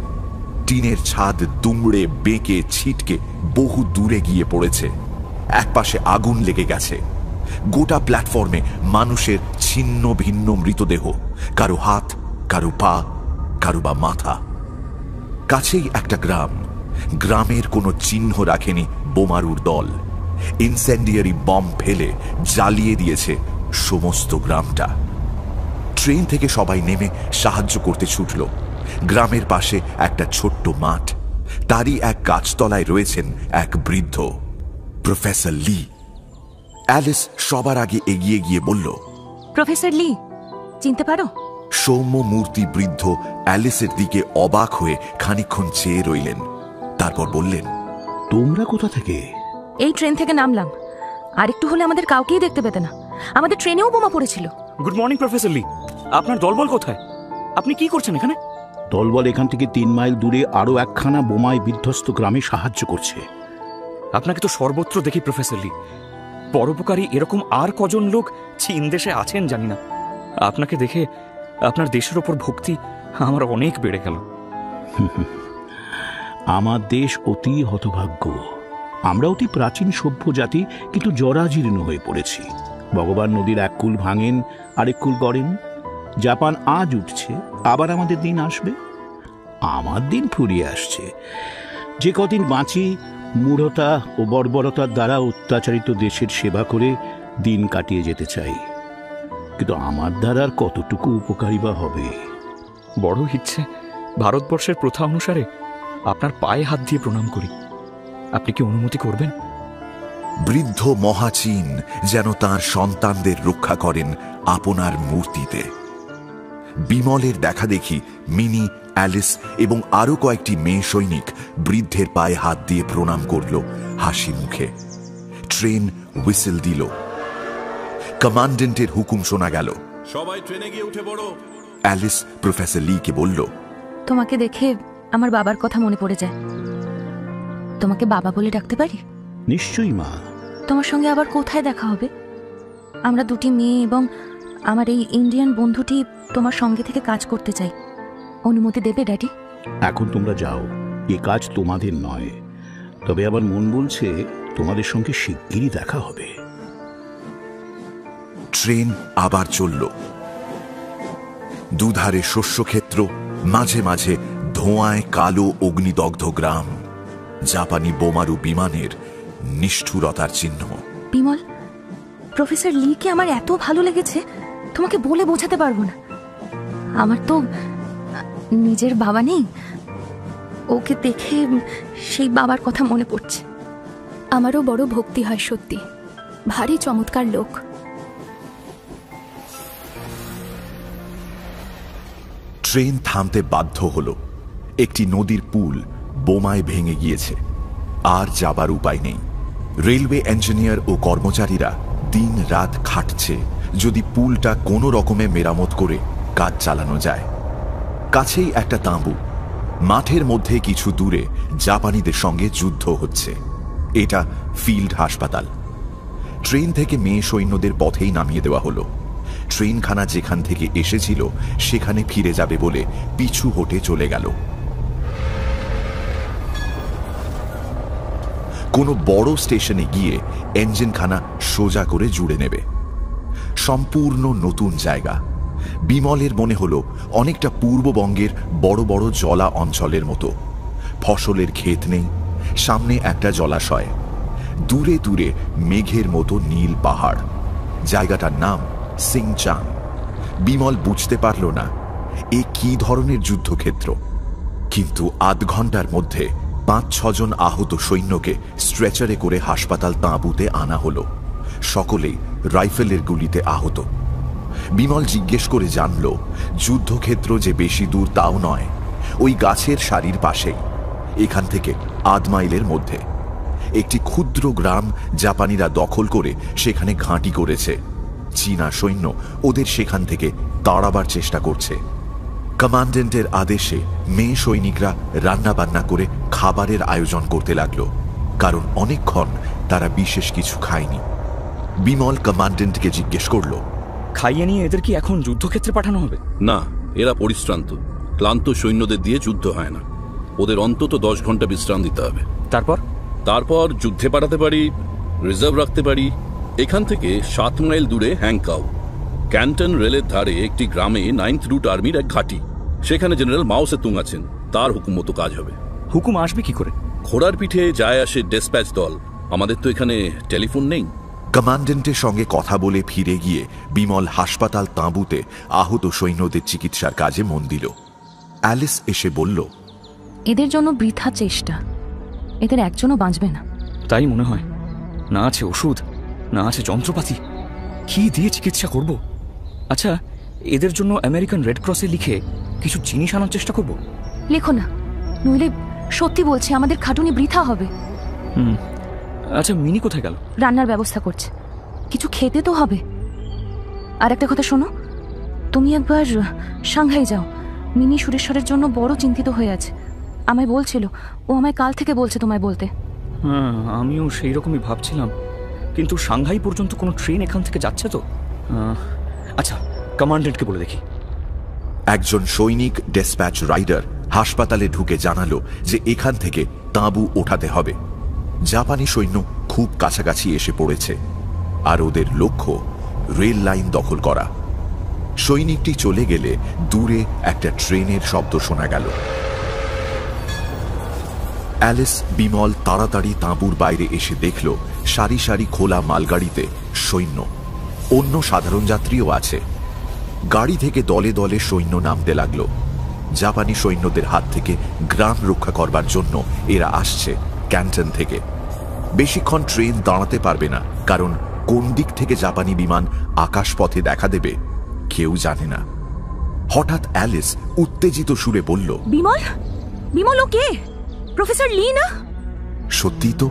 টিনের ছাদ দুমড়ে বেঁকে ছিটকে বহু দূরে গিয়ে পড়েছে। একপাশে আগুন লেগে গেছে। গোটা প্ল্যাটফর্মে মানুষের ছিন্ন ভিন্ন মৃতদেহ, কারো হাত, কারো পা, কারো বা মাথা। কাছেই একটা গ্রাম, গ্রামের কোনো চিহ্ন রাখেনি বোমারুর দল। ইনসেন্ডিয়ারি বম ফেলে জ্বালিয়ে দিয়েছে সমস্ত গ্রামটা। ট্রেন থেকে সবাই নেমে সাহায্য করতে ছুটল। গ্রামের পাশে একটা ছোট্ট মাঠ, তারই এক গাছতলায় রয়েছেন এক বৃদ্ধ, প্রফেসর লি। অ্যালিস সবার আগে এগিয়ে গিয়ে বলল, প্রফেসর লি, চিনতে পারো? সৌম্য মূর্তি বৃদ্ধ অ্যালিসের দিকে অবাক হয়ে খানিকক্ষণ চেয়ে রইলেন, তারপর বললেন, তোমরা কোথা থেকে? এই ট্রেন থেকে নামলাম। আরেকটু হলে আমাদের কাউকেই দেখতে পেতে না। আমাদের ট্রেনেও বোমা পড়েছিল। গুড মর্নিং প্রফেসর লি, আপনার দলবল কোথায়? আপনি কি করছেন এখানে? দলবল এখান থেকে 3 মাইল দূরে আরো একখানা বোমায় বিধ্বস্ত গ্রামে সাহায্য করছে। আপনাকে তো সর্বত্র দেখি প্রফেসর লি। পরোপকারী এরকম আর কজন লোক চীন দেশে আছেন জানি না। আপনাকে দেখে আপনার দেশের ওপর ভক্তি আমার অনেক বেড়ে গেল। আমার দেশ অতি হতভাগ্য। আমরা অতি প্রাচীন সভ্য জাতি, কিন্তু জরাজীর্ণ হয়ে পড়েছি। ভগবান নদীর এক কুল ভাঙেন, আরেক কুল গড়েন। জাপান আজ উঠছে, আবার আমাদের দিন আসবে। আমার দিন ফুরিয়ে আসছে। যে কদিন বাঁচি, মূঢ়তা ও বর্বরতার দ্বারা অত্যাচারিত দেশের সেবা করে দিন কাটিয়ে যেতে চাই। কিন্তু আমার দ্বারা আর কতটুকু উপকারী বা হবে? বড় ইচ্ছে ভারতবর্ষের প্রথা অনুসারে আপনার পায়ে হাত দিয়ে প্রণাম করি। আপনি কি অনুমতি করবেন? বৃদ্ধ মহাচীন যেন তার সন্তানদের রক্ষা করেন আপনার মূর্তিতে। বিমলের দেখা দেখি মিনি, অ্যালিস এবং আরো কয়েকটি মেয়ে সৈনিক বৃদ্ধের পায়ে হাত দিয়ে প্রণাম করল হাসি মুখে। ট্রেন হুইসেল দিল। কমান্ডেন্টের হুকুম শোনা গেল, সবাই ট্রেনে গিয়ে উঠে পড়ো। অ্যালিস প্রফেসর লিকে বলল, তোমাকে দেখে আমার বাবার কথা মনে পড়ে যায়। তোমাকে বাবা বলে ডাকতে পারি? নিশ্চয়ই মা। তোমার সঙ্গে আবার কোথায় দেখা হবে? আমরা দুটি মেয়ে এবং আমার এই ইন্ডিয়ান বন্ধুটি তোমার সঙ্গে থেকে কাজ করতে চাই। অনুমতি দেবে ড্যাডি? এখন তোমরা যাও, এ কাজ তোমাদের নয়। তবে আমার মন বলছে তোমাদের সঙ্গে শিগগিরই দেখা হবে। ট্রেন আবার চলল। দুধারে শস্যক্ষেত্র, মাঝে মাঝে ধোঁয়ায় কালো অগ্নিদগ্ধ গ্রাম, জাপানি বোমারু বিমানের নিষ্ঠুরতার চিহ্ন। বিমল, প্রফেসর লিকে আমার এত ভালো লেগেছে, তোমাকে বলে বোঝাতে পারবো না। আমার তো নিজের বাবা নেই, ওকে দেখে সেই বাবার কথা মনে পড়ছে। আমারও বড় ভক্তি হয় সত্যি, ভারী চমৎকার লোক। ট্রেন থামতে বাধ্য হল। একটি নদীর পুল বোমায় ভেঙে গিয়েছে, আর যাবার উপায় নেই। রেলওয়ে ইঞ্জিনিয়ার ও কর্মচারীরা দিন রাত খাটছে যদি পুলটা কোনো রকমে মেরামত করে কাজ চালানো যায়। কাছেই একটা তাঁবু, মাঠের মধ্যে কিছু দূরে জাপানিদের সঙ্গে যুদ্ধ হচ্ছে। এটা ফিল্ড হাসপাতাল। ট্রেন থেকে মেয়ে সৈন্যদের পথেই নামিয়ে দেওয়া হলো। ট্রেনখানা যেখান থেকে এসেছিল সেখানে ফিরে যাবে বলে পিছু হটে চলে গেল। কোনো বড় স্টেশনে গিয়ে ইঞ্জিনখানা সোজা করে জুড়ে নেবে। সম্পূর্ণ নতুন জায়গা। বিমলের মনে হলো অনেকটা পূর্ববঙ্গের বড় বড় জলা অঞ্চলের মতো। ফসলের ক্ষেত নেই, সামনে একটা জলাশয়, দূরে দূরে মেঘের মতো নীল পাহাড়। জায়গাটার নাম সিংচাং। বিমল বুঝতে পারল না এ কি ধরনের যুদ্ধক্ষেত্র, কিন্তু আধ ঘন্টার মধ্যে 5-6 জন আহত সৈন্যকে স্ট্রেচারে করে হাসপাতাল তাঁবুতে আনা হলো। সকলেই রাইফেলের গুলিতে আহত। বিমল জিজ্ঞেস করে জানল যুদ্ধক্ষেত্র যে বেশি দূর তাও নয়, ওই গাছের সারির পাশেই, এখান থেকে আধ মাইলের মধ্যে। একটি ক্ষুদ্র গ্রাম জাপানিরা দখল করে সেখানে ঘাঁটি করেছে। চীনা সৈন্য ওদের সেখান থেকে তাড়াবার চেষ্টা করছে। কমান্ডেন্টের আদেশে মেয়ে সৈনিকরা রান্নাবান্না করে খাবারের আয়োজন করতে লাগলো, কারণ অনেকক্ষণ তারা বিশেষ কিছু খায়নি। বিমল কমান্ডেন্টকে জিজ্ঞেস করল, খাইয়ে নিয়ে এদের কি এখন যুদ্ধক্ষেত্রে পাঠানো হবে? না, এরা পরিশ্রান্ত। ক্লান্ত সৈন্যদের দিয়ে যুদ্ধ হয় না। ওদের অন্তত 10 ঘন্টা বিশ্রাম দিতে হবে। তারপর যুদ্ধে পাঠাতে পারি, রিজার্ভ রাখতে পারি। এখান থেকে 7 মাইল দূরে হ্যাংকাও, ক্যান্টন রেলের ধারে একটি গ্রামে 9th রুট আর্মির এক ঘাঁটি। সেখানে জেনারেল মাও সেতুং আছেন, তার হুকুম মতো কাজ হবে। হুকুম আসবে কি করে? ঘোড়ার পিঠে যায় আসে ডেসপ্যাচ দল। আমাদের তো এখানে টেলিফোন নেই। কমান্ডেন্টের সঙ্গে কথা বলে ফিরে গিয়ে বিমল হাসপাতাল তাঁবুতে আহত সৈন্যদের চিকিৎসার কাজে মন দিল। অ্যালিস এসে বলল, এদের জন্য বৃথা চেষ্টা, এদের একজনও বাঁচবে না। তাই মনে হয়। না আছে ওষুধ, না আছে যন্ত্রপাতি, কি দিয়ে চিকিৎসা করব? আচ্ছা, এদের জন্য আমেরিকান রেড ক্রসে লিখে কিছু জিনিস আনার চেষ্টা করব। লেখো না, নইলে সত্যি বলছি আমাদের খাটুনি বৃথা হবে। আচ্ছা, মিনি কোথায় গেল? রান্নার ব্যবস্থা করছে, কিছু খেতে তো হবে। আর একটা কথা শোনো, তুমি একবার সাংহাই যাও। মিনি সুরেশ্বরের জন্য বড় চিন্তিত হয়ে আছে। আমায় বলছিল, ও আমায় কাল থেকে বলছে তোমায় বলতে। হ্যাঁ, আমিও সেই রকমই ভাবছিলাম, কিন্তু সাংহাই পর্যন্ত কোনো ট্রেন এখান থেকে যাচ্ছে তো। আচ্ছা, কমান্ডেন্টকে বলে দেখি। একজন সৈনিক ডেসপ্যাচ রাইডার হাসপাতালে ঢুকে জানালো যে এখান থেকে তাঁবু ওঠাতে হবে। জাপানি সৈন্য খুব কাছাকাছি এসে পড়েছে, আর ওদের লক্ষ্য রেল লাইন দখল করা। সৈনিকটি চলে গেলে দূরে একটা ট্রেনের শব্দ শোনা গেল। অ্যালিস বিমল তাড়াতাড়ি তাঁবুর বাইরে এসে দেখল সারি সারি খোলা মালগাড়িতে সৈন্য, অন্য সাধারণ যাত্রীও আছে। গাড়ি থেকে দলে দলে সৈন্য নামতে লাগলো। জাপানি সৈন্যদের হাত থেকে গ্রাম রক্ষা করবার জন্য এরা আসছে ক্যান্টন থেকে। বেশিক্ষণ ট্রেন দাঁড়াতে পারবে না, কারণ কোন দিক থেকে জাপানি বিমান আকাশপথে দেখা দেবে কেউ জানে না। হঠাৎ অ্যালিস উত্তেজিত সুরে বলল, বিমল, বিমল ও কে? প্রফেসর লি না? সত্যি তো।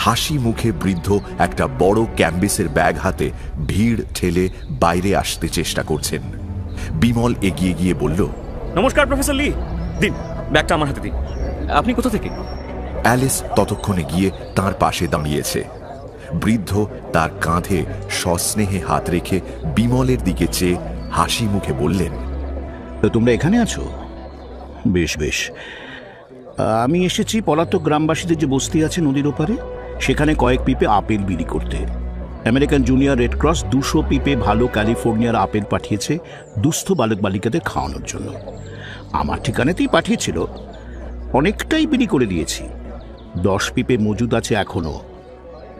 হাসি মুখে বৃদ্ধ একটা বড় ক্যাম্বিসের ব্যাগ হাতে ভিড় ঠেলে বাইরে আসতে চেষ্টা করছেন। বিমল এগিয়ে গিয়ে বলল, নমস্কার প্রফেসর লি, দিন ব্যাগটা আমার হাতে দিন। আপনি কোথা থেকে? অ্যালিস ততক্ষণে গিয়ে তার পাশে দাঁড়িয়েছে। বৃদ্ধ তার কাঁধে সস্নেহে হাত রেখে বিমলের দিকে চেয়ে হাসি মুখে বললেন, তো তোমরা এখানে আছো? বেশ বেশ। আমি এসেছি পলাতক গ্রামবাসীদের যে বস্তি আছে নদীর ওপারে, সেখানে কয়েক পিপে আপেল বিলি করতে। আমেরিকান জুনিয়র রেড ক্রস 200 পিপে ভালো ক্যালিফোর্নিয়ার আপেল পাঠিয়েছে দুস্থ বালক বালিকাদের খাওয়ানোর জন্য। আমার ঠিকানাতেই পাঠিয়েছিল, অনেকটাই বিলি করে দিয়েছি। 10 পিপে মজুদ আছে এখনো।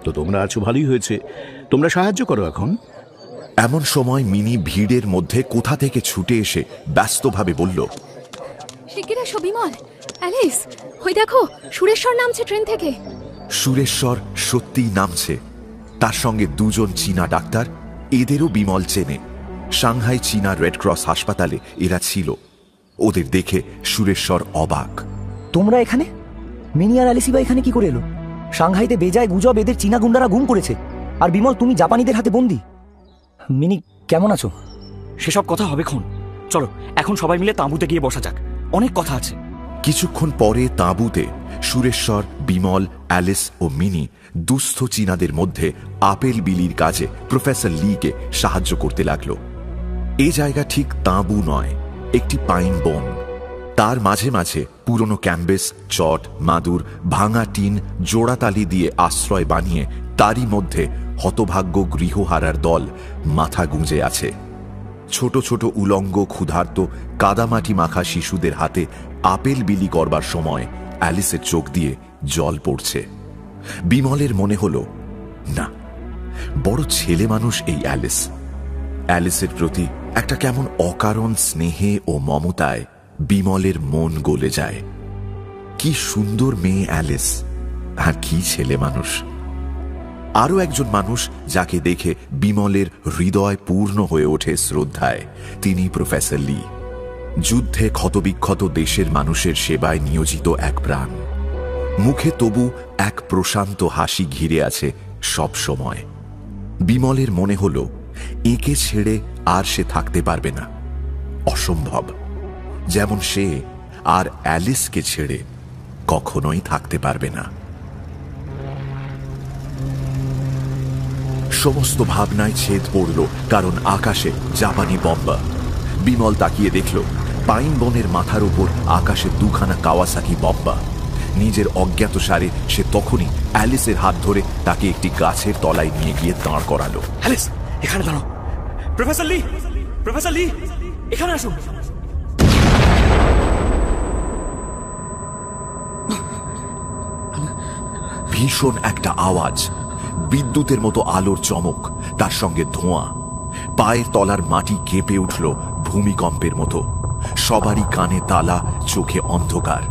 তো তোমরা আছো, ভালোই হয়েছে। তোমরা সাহায্য করো এখন। এমন সময় মিনি ভিড়ের মধ্যে কোথা থেকে ছুটে এসে ব্যস্তভাবে বলল, শিগগির এসো বিমল, অ্যালিস, ওই দেখো সুরেশ্বর নামছে ট্রেন থেকে। সুরেশ্বর সত্যিই নামছে, তার সঙ্গে 2 জন চীনা ডাক্তার। এদেরও বিমল চেনে। সাংহাই চীনা রেড ক্রস হাসপাতালে এরা ছিল। ওদের দেখে সুরেশ্বর অবাক। তোমরা এখানে? মিনি আর অ্যালিসিবা এখানে কি করে এলো? সাংহাইতে বেজায় গুজব এদের চীনা গুন্ডারা গুম করেছে, আর বিমল তুমি জাপানিদের হাতে বন্দী। মিনি, কেমন আছো? সেসব কথা হবে ক্ষণ। চলো এখন সবাই মিলে তাঁবুতে গিয়ে বসা যাক, অনেক কথা আছে। কিছুক্ষণ পরে তাঁবুতে সুরেশ্বর, বিমল, অ্যালিস ও মিনি দুস্থ চীনাদের মধ্যে আপেল বিলির কাজে প্রফেসর লিকে সাহায্য করতে লাগল। এ জায়গা ঠিক তাঁবু নয়, একটি পাইন বন। তার মাঝে মাঝে পুরনো ক্যাম্বেস, চট, মাদুর, ভাঙা টিন, জোড়াতালি দিয়ে আশ্রয় বানিয়ে তারই মধ্যে হতভাগ্য গৃহহারার দল মাথা গুঁজে আছে। ছোট ছোট উলঙ্গ ক্ষুধার্ত কাদামাটি মাখা শিশুদের হাতে আপেল বিলি করবার সময় অ্যালিসের চোখ দিয়ে জল পড়ছে। বিমলের মনে হল, না, বড় ছেলে মানুষ এই অ্যালিস। অ্যালিসের প্রতি একটা কেমন অকারণ স্নেহে ও মমতায় বিমলের মন গলে যায়। কি সুন্দর মেয়ে অ্যালিস, আর কি ছেলে মানুষ। আরও একজন মানুষ যাকে দেখে বিমলের হৃদয় পূর্ণ হয়ে ওঠে শ্রদ্ধায়, তিনি প্রফেসর লি। যুদ্ধে ক্ষতবিক্ষত দেশের মানুষের সেবায় নিয়োজিত এক প্রাণ। মুখে তবু এক প্রশান্ত হাসি ঘিরে আছে সব সময়। বিমলের মনে হলো একে ছেড়ে আর সে থাকতে পারবে না, অসম্ভব। যেমন সে আর অ্যালিসকে ছেড়ে কখনোই থাকতে পারবে না। সমস্ত ভাবনায় ছেদ পড়ল, কারণ আকাশে জাপানি বম্বা। বিমল তাকিয়ে দেখল পাইন বনের মাথার উপর আকাশে দুখানা কাওয়াসাকি বম্বা। নিজের অজ্ঞাত সারে সে তখনই অ্যালিসের হাত ধরে তাকে একটি গাছের তলায় নিয়ে গিয়ে দাঁড় করালো। অ্যালিস, এখানে দাঁড়াও। প্রফেসর লি, প্রফেসর লি, এখানে আসুন। ভীষণ একটা আওয়াজ, বিদ্যুতের মতো আলোর চমক, তার সঙ্গে ধোঁয়া। পায়ের তলার মাটি কেঁপে উঠল ভূমিকম্পের মতো। সবারই কানে তালা, চোখে অন্ধকার।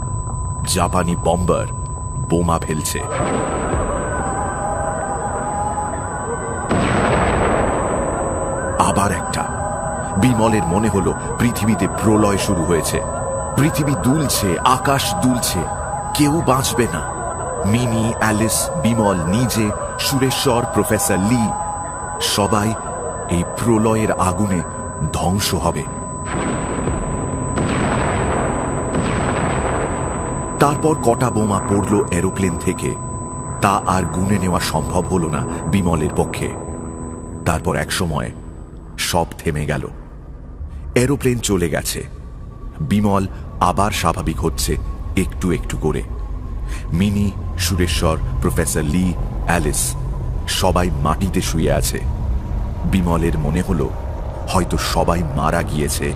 জাপানি বম্বার বোমা ফেলছে। আবার একটা। বিমলের মনে হলো পৃথিবীতে প্রলয় শুরু হয়েছে। পৃথিবী দুলছে, আকাশ দুলছে, কেউ বাঁচবে না। মিনি, অ্যালিস, বিমল নিজে, সুরেশ্বর, প্রফেসর লি, সবাই এই প্রলয়ের আগুনে ধ্বংস হবে। তারপর কটা বোমা পড়ল এরোপ্লেন থেকে, তা আর গুনে নেওয়া সম্ভব হলো না বিমলের পক্ষে। তারপর এক সময় সব থেমে গেল। এরোপ্লেন চলে গেছে। বিমল আবার স্বাভাবিক হচ্ছে একটু একটু করে। মিনি, সুরেশ্বর, প্রফেসর লি, অ্যালিস সবাই মাটিতে শুয়ে আছে। বিমলের মনে হলো হয়তো সবাই মারা গিয়েছে,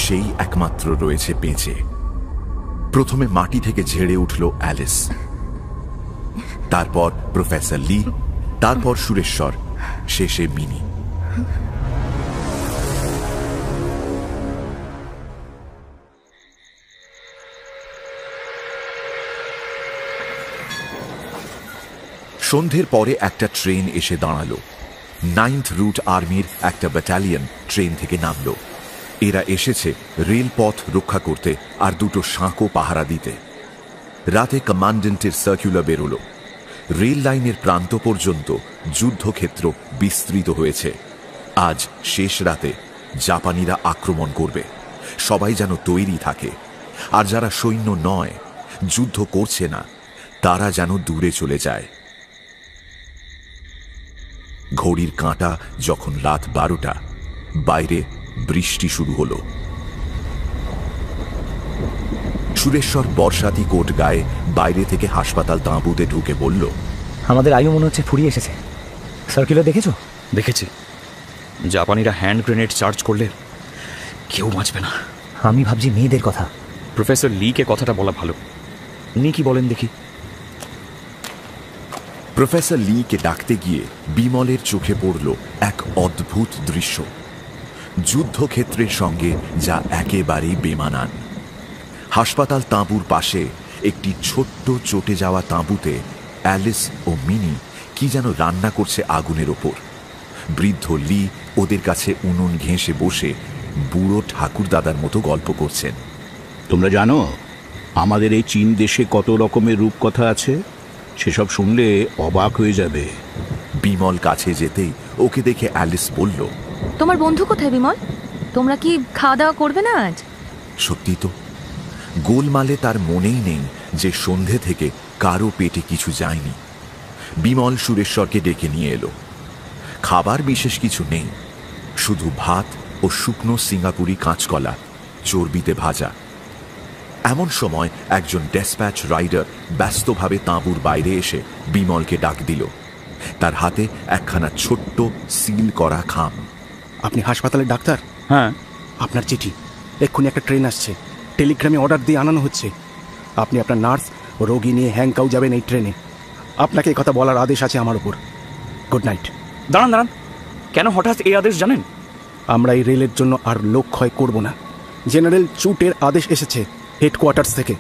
সেই একমাত্র রয়েছে বেঁচে। প্রথমে মাটি থেকে ঝেড়ে উঠল অ্যালিস, তারপর প্রফেসর লি, তারপর সুরেশ্বর, শেষে মিনি। সন্ধ্যের পরে একটা ট্রেন এসে দাঁড়ালো। 9th রুট আর্মির একটা ব্যাটালিয়ন ট্রেন থেকে নামলো। এরা এসেছে রেলপথ রক্ষা করতে আর দুটো সাঁকো পাহারা দিতে। রাতে কমান্ডেন্টের সার্কুলার বেরোলো। রেল লাইনের প্রান্ত পর্যন্ত যুদ্ধক্ষেত্র বিস্তৃত হয়েছে। আজ শেষ রাতে জাপানিরা আক্রমণ করবে, সবাই যেন তৈরি থাকে। আর যারা সৈন্য নয়, যুদ্ধ করছে না, তারা যেন দূরে চলে যায়। ঘড়ির কাঁটা যখন রাত 12টা, বাইরে বৃষ্টি শুরু হলো। সুরেশ্বর বর্ষাতি কোট গায়ে বাইরে থেকে হাসপাতাল তাঁবুতে ঢুকে বলল, আমাদের আয়ু মনে হচ্ছে ফুরিয়ে এসেছে। সার্কুলার দেখেছো? দেখেছি। জাপানিরা হ্যান্ড গ্রেনেড চার্জ করলে কেউ বাঁচবে না। আমি ভাবছি মেয়েদের কথা। প্রফেসর লিকে কথাটা বলা ভালো। উনি কি বলেন দেখি। প্রফেসর লিকে ডাকতে গিয়ে বিমলের চোখে পড়ল এক অদ্ভুত দৃশ্য, যুদ্ধক্ষেত্রের সঙ্গে যা একেবারেই বেমানান। হাসপাতাল তাঁবুর পাশে একটি ছোট্ট চটে যাওয়া তাঁবুতে অ্যালিস ও মিনি কি যেন রান্না করছে আগুনের ওপর। বৃদ্ধ লি ওদের কাছে উনুন ঘেঁষে বসে বুড়ো ঠাকুরদাদার মতো গল্প করছেন। তোমরা জানো আমাদের এই চীন দেশে কত রকমের রূপকথা আছে? সেসব শুনলে অবাক হয়ে যাবে। বিমল কাছে যেতেই ওকে দেখে অ্যালিস বলল, তোমার বন্ধু কোথায় বিমল? তোমরা কি খাওয়া দাওয়া করবে না আজ? সত্যি তো, গোলমালে তার মনেই নেই যে সন্ধে থেকে কারো পেটে কিছু যায়নি। বিমল সুরেশ্বরকে ডেকে নিয়ে এলো। খাবার বিশেষ কিছু নেই, শুধু ভাত ও শুকনো সিঙ্গাপুরি কাঁচকলা চর্বিতে ভাজা। এমন সময় একজন ডেসপ্যাচ রাইডার ব্যস্তভাবে তাঁবুর বাইরে এসে বিমলকে ডাক দিল। তার হাতে একখানা ছোট্ট সিল করা খাম। আপনি হাসপাতালের ডাক্তার? হ্যাঁ। আপনার চিঠি, এক্ষুনি একটা ট্রেন আসছে, টেলিগ্রামে অর্ডার দিয়ে আনানো হচ্ছে। আপনি আপনার নার্স ও রোগী নিয়ে হ্যাংকাউ যাবেন এই ট্রেনে। আপনাকে এই কথা বলার আদেশ আছে আমার উপর। Good night. দাঁড়ান দাঁড়ান, কেন হঠাৎ এই আদেশ জানেন? আমরা এই রেলের জন্য আর লোক ক্ষয় করব না। জেনারেল চুটের আদেশ এসেছে হেডকোয়ার্টার্স থেকে।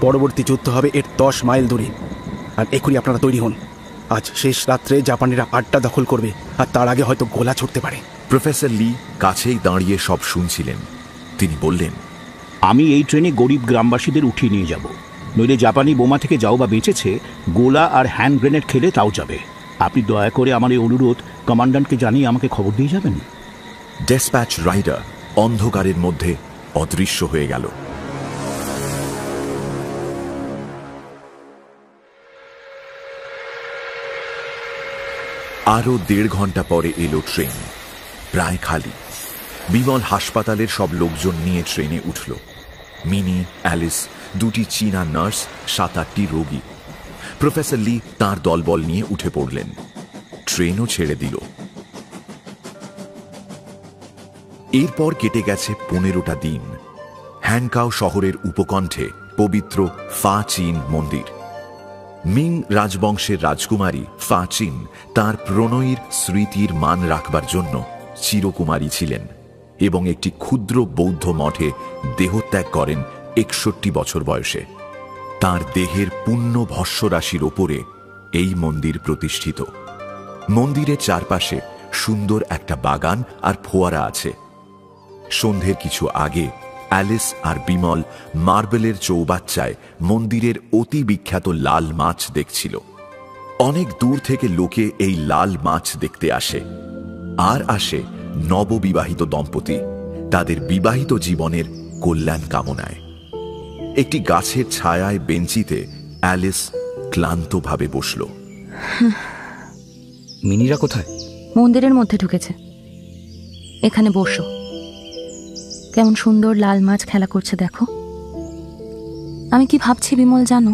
পরবর্তী যুদ্ধ হবে এর 10 মাইল দূরে। আর এখনই আপনারা তৈরি হন। আজ শেষ রাত্রে জাপানিরা আড্ডা দখল করবে, আর তার আগে হয়তো গোলা ছুটতে পারে। প্রফেসর লি কাছেই দাঁড়িয়ে সব শুনছিলেন। তিনি বললেন, আমি এই ট্রেনে গরিব গ্রামবাসীদের উঠিয়ে নিয়ে যাব। নইলে জাপানি বোমা থেকে যাও বা বেঁচেছে, গোলা আর হ্যান্ড গ্রেনেড খেলে তাও যাবে। আপনি দয়া করে আমার এই অনুরোধ কমান্ড্যান্টকে জানিয়ে আমাকে খবর দিয়ে যাবেন। ডেসপ্যাচ রাইডার অন্ধকারের মধ্যে অদৃশ্য হয়ে গেল। আরো 1.5 ঘন্টা পরে এলো ট্রেন, প্রায় খালি। বিমল হাসপাতালের সব লোকজন নিয়ে ট্রেনে উঠল। মিনি, অ্যালিস, 2টি চীনা নার্স, 7-8টি রোগী। প্রফেসর লি তাঁর দলবল নিয়ে উঠে পড়লেন। ট্রেনও ছেড়ে দিল। এরপর কেটে গেছে 15টা দিন। হ্যাংকাও শহরের উপকণ্ঠে পবিত্র ফা চিন মন্দির। মিং রাজবংশের রাজকুমারী ফা চিন তাঁর প্রণয়ীর স্মৃতির মান রাখবার জন্য চিরকুমারী ছিলেন এবং একটি ক্ষুদ্র বৌদ্ধ মঠে দেহত্যাগ করেন 61 বছর বয়সে। তাঁর দেহের পুণ্য ভস্মরাশির ওপরে এই মন্দির প্রতিষ্ঠিত। মন্দিরের চারপাশে সুন্দর একটা বাগান আর ফোয়ারা আছে। সন্ধ্যের কিছু আগে অ্যালিস আর বিমল মার্বেলের চৌবাচ্চায় মন্দিরের অতি বিখ্যাত লাল মাছ দেখছিল। অনেক দূর থেকে লোকে এই লাল মাছ দেখতে আসে। আর আসে নববিবাহিত দম্পতি তাদের বিবাহিত জীবনের কল্যাণ কামনায়। একটি গাছের ছায়ায় বেঞ্চিতে অ্যালিস ক্লান্তভাবে বসল। মিনিরা কোথায়? মন্দিরের মধ্যে ঢুকেছে। এখানে বসো। কেমন সুন্দর লাল মাছ খেলা করছে দেখো। আমি কি ভাবছি বিমল জানো,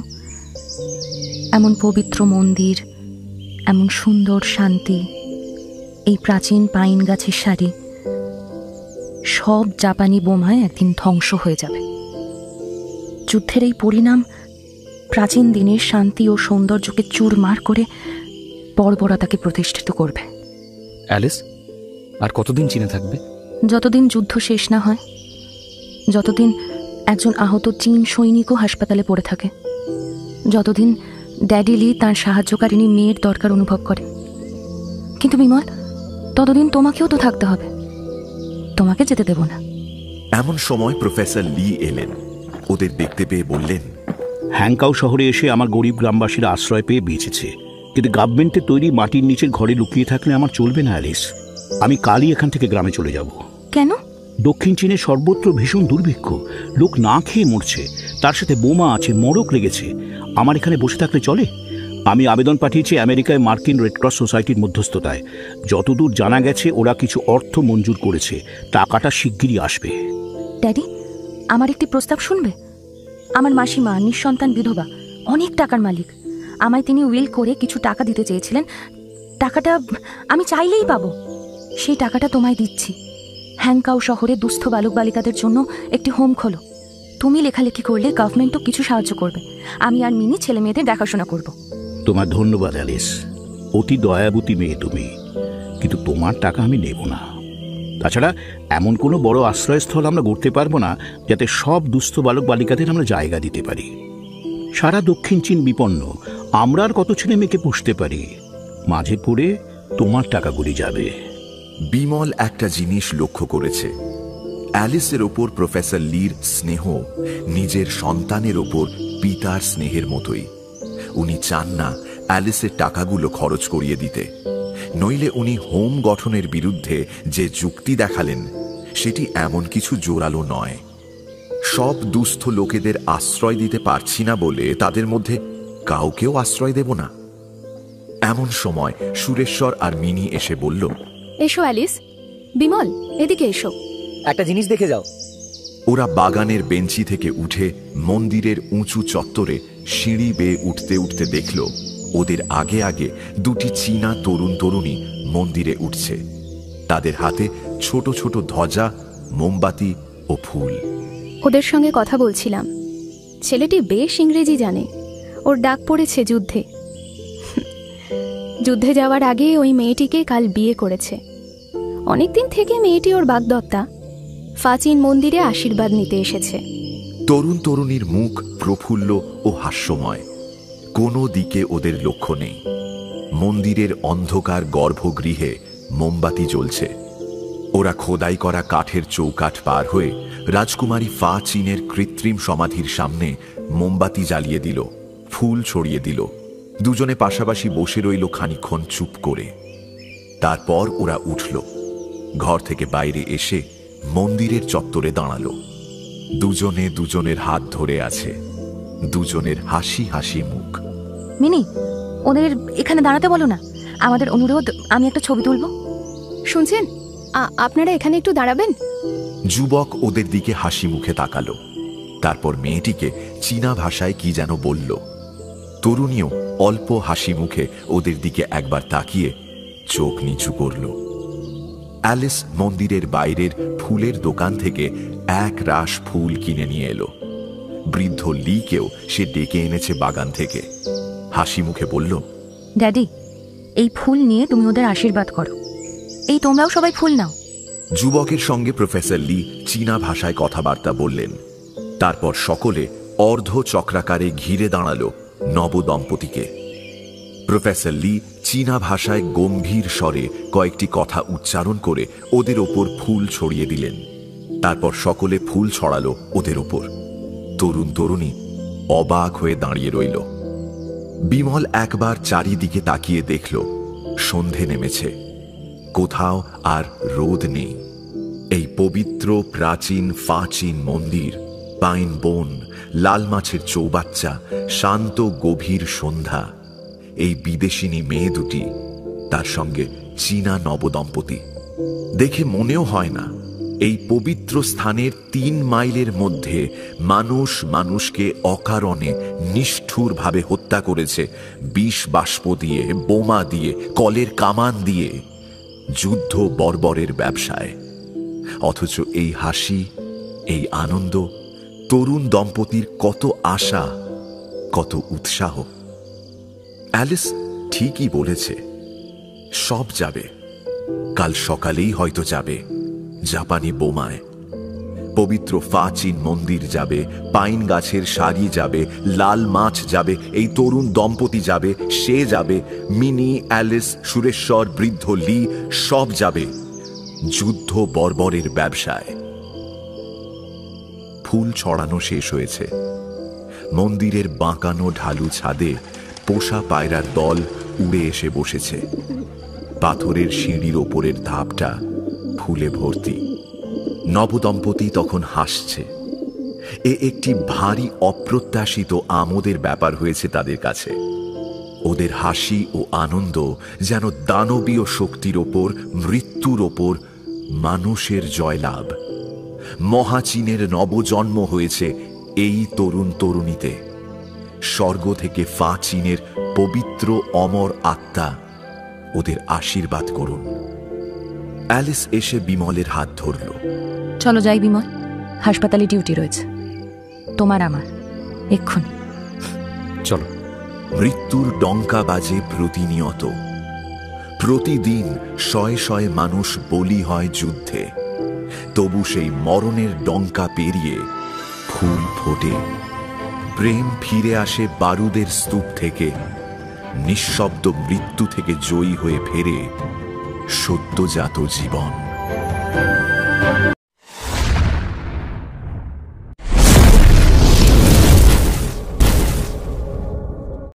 এমন পবিত্র মন্দির, এমন সুন্দর শান্তি, এই প্রাচীন পাইন গাছের সারি সব জাপানি বোমায় একদিন ধ্বংস হয়ে যাবে। যুদ্ধের এই পরিণাম প্রাচীন দিনের শান্তি ও সৌন্দর্যকে চুরমার করে বর্বরতাকে প্রতিষ্ঠিত করবে। অ্যালিস আর কতদিন চীনে থাকবে? যতদিন যুদ্ধ শেষ না হয়, যতদিন একজন আহত চীন সৈনিকও হাসপাতালে পড়ে থাকে, যতদিন ড্যাডি লি তাঁর সাহায্যকারিণী মেয়ের দরকার অনুভব করে। কিন্তু বিমল, ততদিন তোমাকেও তো থাকতে হবে। তোমাকে যেতে দেব না। এমন সময় প্রফেসর লি এলেন। ওদের দেখতে পেয়ে বললেন, হ্যাংকাও শহরে এসে আমার গরিব গ্রামবাসীরা আশ্রয় পেয়ে বেঁচেছে, কিন্তু গভর্নমেন্টের তৈরি মাটির নিচের ঘরে লুকিয়ে থাকলে আমার চলবে না অ্যালিস। আমি কালই এখান থেকে গ্রামে চলে যাব। কেন? দক্ষিণ চীনে সর্বত্র ভীষণ দুর্ভিক্ষ, লোক না খেয়ে মরছে, তার সাথে বোমা আছে, মরক লেগেছে। আমার এখানে বসে থাকলে চলে? আমি আবেদন পাঠিয়েছি আমেরিকায় মার্কিন রেডক্রস সোসাইটির মধ্যস্থতায়। যতদূর জানা গেছে ওরা কিছু অর্থ মঞ্জুর করেছে, টাকাটা শিগগিরই আসবে। ড্যাডি, আমার একটি প্রস্তাব শুনবে? আমার মাসিমা নিঃসন্তান বিধবা, অনেক টাকার মালিক। আমায় তিনি উইল করে কিছু টাকা দিতে চেয়েছিলেন। টাকাটা আমি চাইলেই পাবো। সেই টাকাটা তোমায় দিচ্ছি। হ্যাংকাও শহরে দুস্থ বালক বালিকাদের জন্য একটি হোম খোলো। তুমি লেখালেখি করলে গভর্নমেন্টও কিছু সাহায্য করবে। আমি আর মিনি ছেলে মেয়েদের দেখাশোনা করব। তোমার ধন্যবাদ অ্যালিস, অতি দয়াবতী মেয়ে তুমি, কিন্তু তোমার টাকা আমি নেব না। তাছাড়া এমন কোনো বড় আশ্রয়স্থল আমরা গড়তে পারবো না যাতে সব দুস্থ বালক বালিকাদের আমরা জায়গা দিতে পারি। সারা দক্ষিণ চীন বিপন্ন, আমরা আর কত ছেলে মেয়েকে পুষতে পারি? মাঝে পড়ে তোমার টাকাগুলি যাবে। বিমল একটা জিনিস লক্ষ্য করেছে, অ্যালিসের ওপর প্রফেসর লির স্নেহ নিজের সন্তানের ওপর পিতার স্নেহের মতোই। উনি চান না অ্যালিসের টাকাগুলো খরচ করিয়ে দিতে, নইলে উনি হোম গঠনের বিরুদ্ধে যে যুক্তি দেখালেন সেটি এমন কিছু জোরালো নয়। সব দুস্থ লোকেদের আশ্রয় দিতে পারছি না বলে তাদের মধ্যে কাউকেও আশ্রয় দেব না। এমন সময় সুরেশ্বর আর মিনি এসে বলল, এসো অ্যালিস, বিমল এদিকে এসো, একটা জিনিস দেখে যাও। ওরা বাগানের বেঞ্চি থেকে উঠে মন্দিরের উঁচু চত্বরে সিঁড়ি বেয়ে উঠতে উঠতে দেখল ওদের আগে আগে 2টি চীনা তরুণ তরুণী মন্দিরে উঠছে। তাদের হাতে ছোট ছোট ধ্বজা, মোমবাতি ও ফুল। ওদের সঙ্গে কথা বলছিলাম। ছেলেটি বেশ ইংরেজি জানে। ওর ডাক পড়েছে যুদ্ধে। যুদ্ধে যাওয়ার আগে ওই মেয়েটিকে কাল বিয়ে করেছে। অনেকদিন থেকে মেয়েটি ওর বাগদত্তা। ফাচিন মন্দিরে আশীর্বাদ নিতে এসেছে। তরুণ তরুণীর মুখ প্রফুল্ল ও হাস্যময়। কোনো দিকে ওদের লক্ষ্য নেই। মন্দিরের অন্ধকার গর্ভগৃহে মোমবাতি জ্বলছে। ওরা খোদাই করা কাঠের চৌকাঠ পার হয়ে রাজকুমারী ফা চিনের কৃত্রিম সমাধির সামনে মোমবাতি জ্বালিয়ে দিল, ফুল ছড়িয়ে দিল। দুজনে পাশাপাশি বসে রইল খানিকক্ষণ চুপ করে। তারপর ওরা উঠল, ঘর থেকে বাইরে এসে মন্দিরের চত্বরে দাঁড়ালো। দুজনে দুজনের হাত ধরে আছে, দুজনের হাসি হাসি মুখ। মিনি, ওদের এখানে দাঁড়াতে বলো না, আমাদের অনুরোধ, আমি একটা ছবি তুলব। শুনছেন, আপনারা এখানে একটু দাঁড়াবেন? যুবক ওদের দিকে হাসি মুখে তাকালো, তারপর মেয়েটিকে চীনা ভাষায় কি যেন বলল। তরুণীও অল্প হাসি মুখে ওদের দিকে একবার তাকিয়ে চোখ নিচু করল। অ্যালিস মন্দিরের বাইরের ফুলের দোকান থেকে এক রাশ ফুল কিনে নিয়ে এলো। বৃদ্ধ লিকেও সে ডেকে এনেছে বাগান থেকে। হাসি মুখে বলল, ড্যাডি, এই ফুল নিয়ে তুমি ওদের আশীর্বাদ করো। এই তোমরাও সবাই ফুল নাও। যুবকের সঙ্গে প্রফেসর লি চীনা ভাষায় কথাবার্তা বললেন। তারপর সকলে অর্ধ চক্রাকারে ঘিরে দাঁড়ালো নবদম্পতিকে। প্রফেসর লি চীনা ভাষায় গম্ভীর স্বরে কয়েকটি কথা উচ্চারণ করে ওদের ওপর ফুল ছড়িয়ে দিলেন। তারপর সকলে ফুল ছড়ালো ওদের ওপর। তরুণ তরুণী অবাক হয়ে দাঁড়িয়ে রইল। বিমল একবার চারিদিকে তাকিয়ে দেখল সন্ধে নেমেছে, কোথাও আর রোদ নেই। এই পবিত্র প্রাচীন ফাচিন মন্দির, পাইন বন, লাল মাছের চৌবাচ্চা, শান্ত গভীর সন্ধ্যা, এই বিদেশিনী মেয়ে দুটি, তার সঙ্গে চীনা নবদম্পতি। দেখে মনেও হয় না এই পবিত্র স্থানের 3 মাইলের মধ্যে মানুষ মানুষকে অকারণে নিষ্ঠুরভাবে হত্যা করেছে, বিষ বাষ্প দিয়ে, বোমা দিয়ে, কলের কামান দিয়ে, যুদ্ধ বর্বরের ব্যবসায়। অথচ এই হাসি, এই আনন্দ, তরুণ দম্পতির কত আশা, কত উৎসাহ। অ্যালিস ঠিকই বলেছে, সব যাবে, কাল সকালেই হয়তো যাবে জাপানি বোমায়। পবিত্র ফাচিন মন্দির যাবে, পাইন গাছের সারি যাবে, লাল মাছ যাবে, এই তরুণ দম্পতি যাবে, সে যাবে, মিনি, অ্যালিস, সুরেশ্বর, বৃদ্ধ লি, সব যাবে যুদ্ধ বর্বরের ব্যবসায়। ফুল ছড়ানো শেষ হয়েছে। মন্দিরের বাঁকানো ঢালু ছাদে পোষা পায়রার দল উড়ে এসে বসেছে। পাথরের সিঁড়ির ওপরের ধাপটা ফুলে ভর্তি। নবদম্পতি তখন হাসছে। এ একটি ভারী অপ্রত্যাশিত আমোদের ব্যাপার হয়েছে তাদের কাছে। ওদের হাসি ও আনন্দ যেন দানবীয় শক্তির ওপর, মৃত্যুর ওপর মানুষের জয়লাভ। মহাচীনের নবজন্ম হয়েছে এই তরুণ তরুণীতে। স্বর্গ থেকে ফাচিনের পবিত্র অমর আত্মা ওদের আশীর্বাদ করুন। অ্যালিস এসে বিমলের হাত ধরল। চলো যাই বিমল, হাসপাতালে ডিউটি রয়েছে তোমার আমার, এক্ষুনি চলো। মৃত্যুর ডঙ্কা বাজে প্রতিনিয়ত। প্রতিদিন শয়ে শয়ে মানুষ বলি হয় যুদ্ধে। তবু সেই মরণের ডঙ্কা পেরিয়ে ফুল ফোটে। প্রেম ফিরে আসে বারুদের স্তূপ থেকে। নিঃশব্দ মৃত্যু থেকে জয়ী হয়ে ফেরে সদ্যজাত জীবন।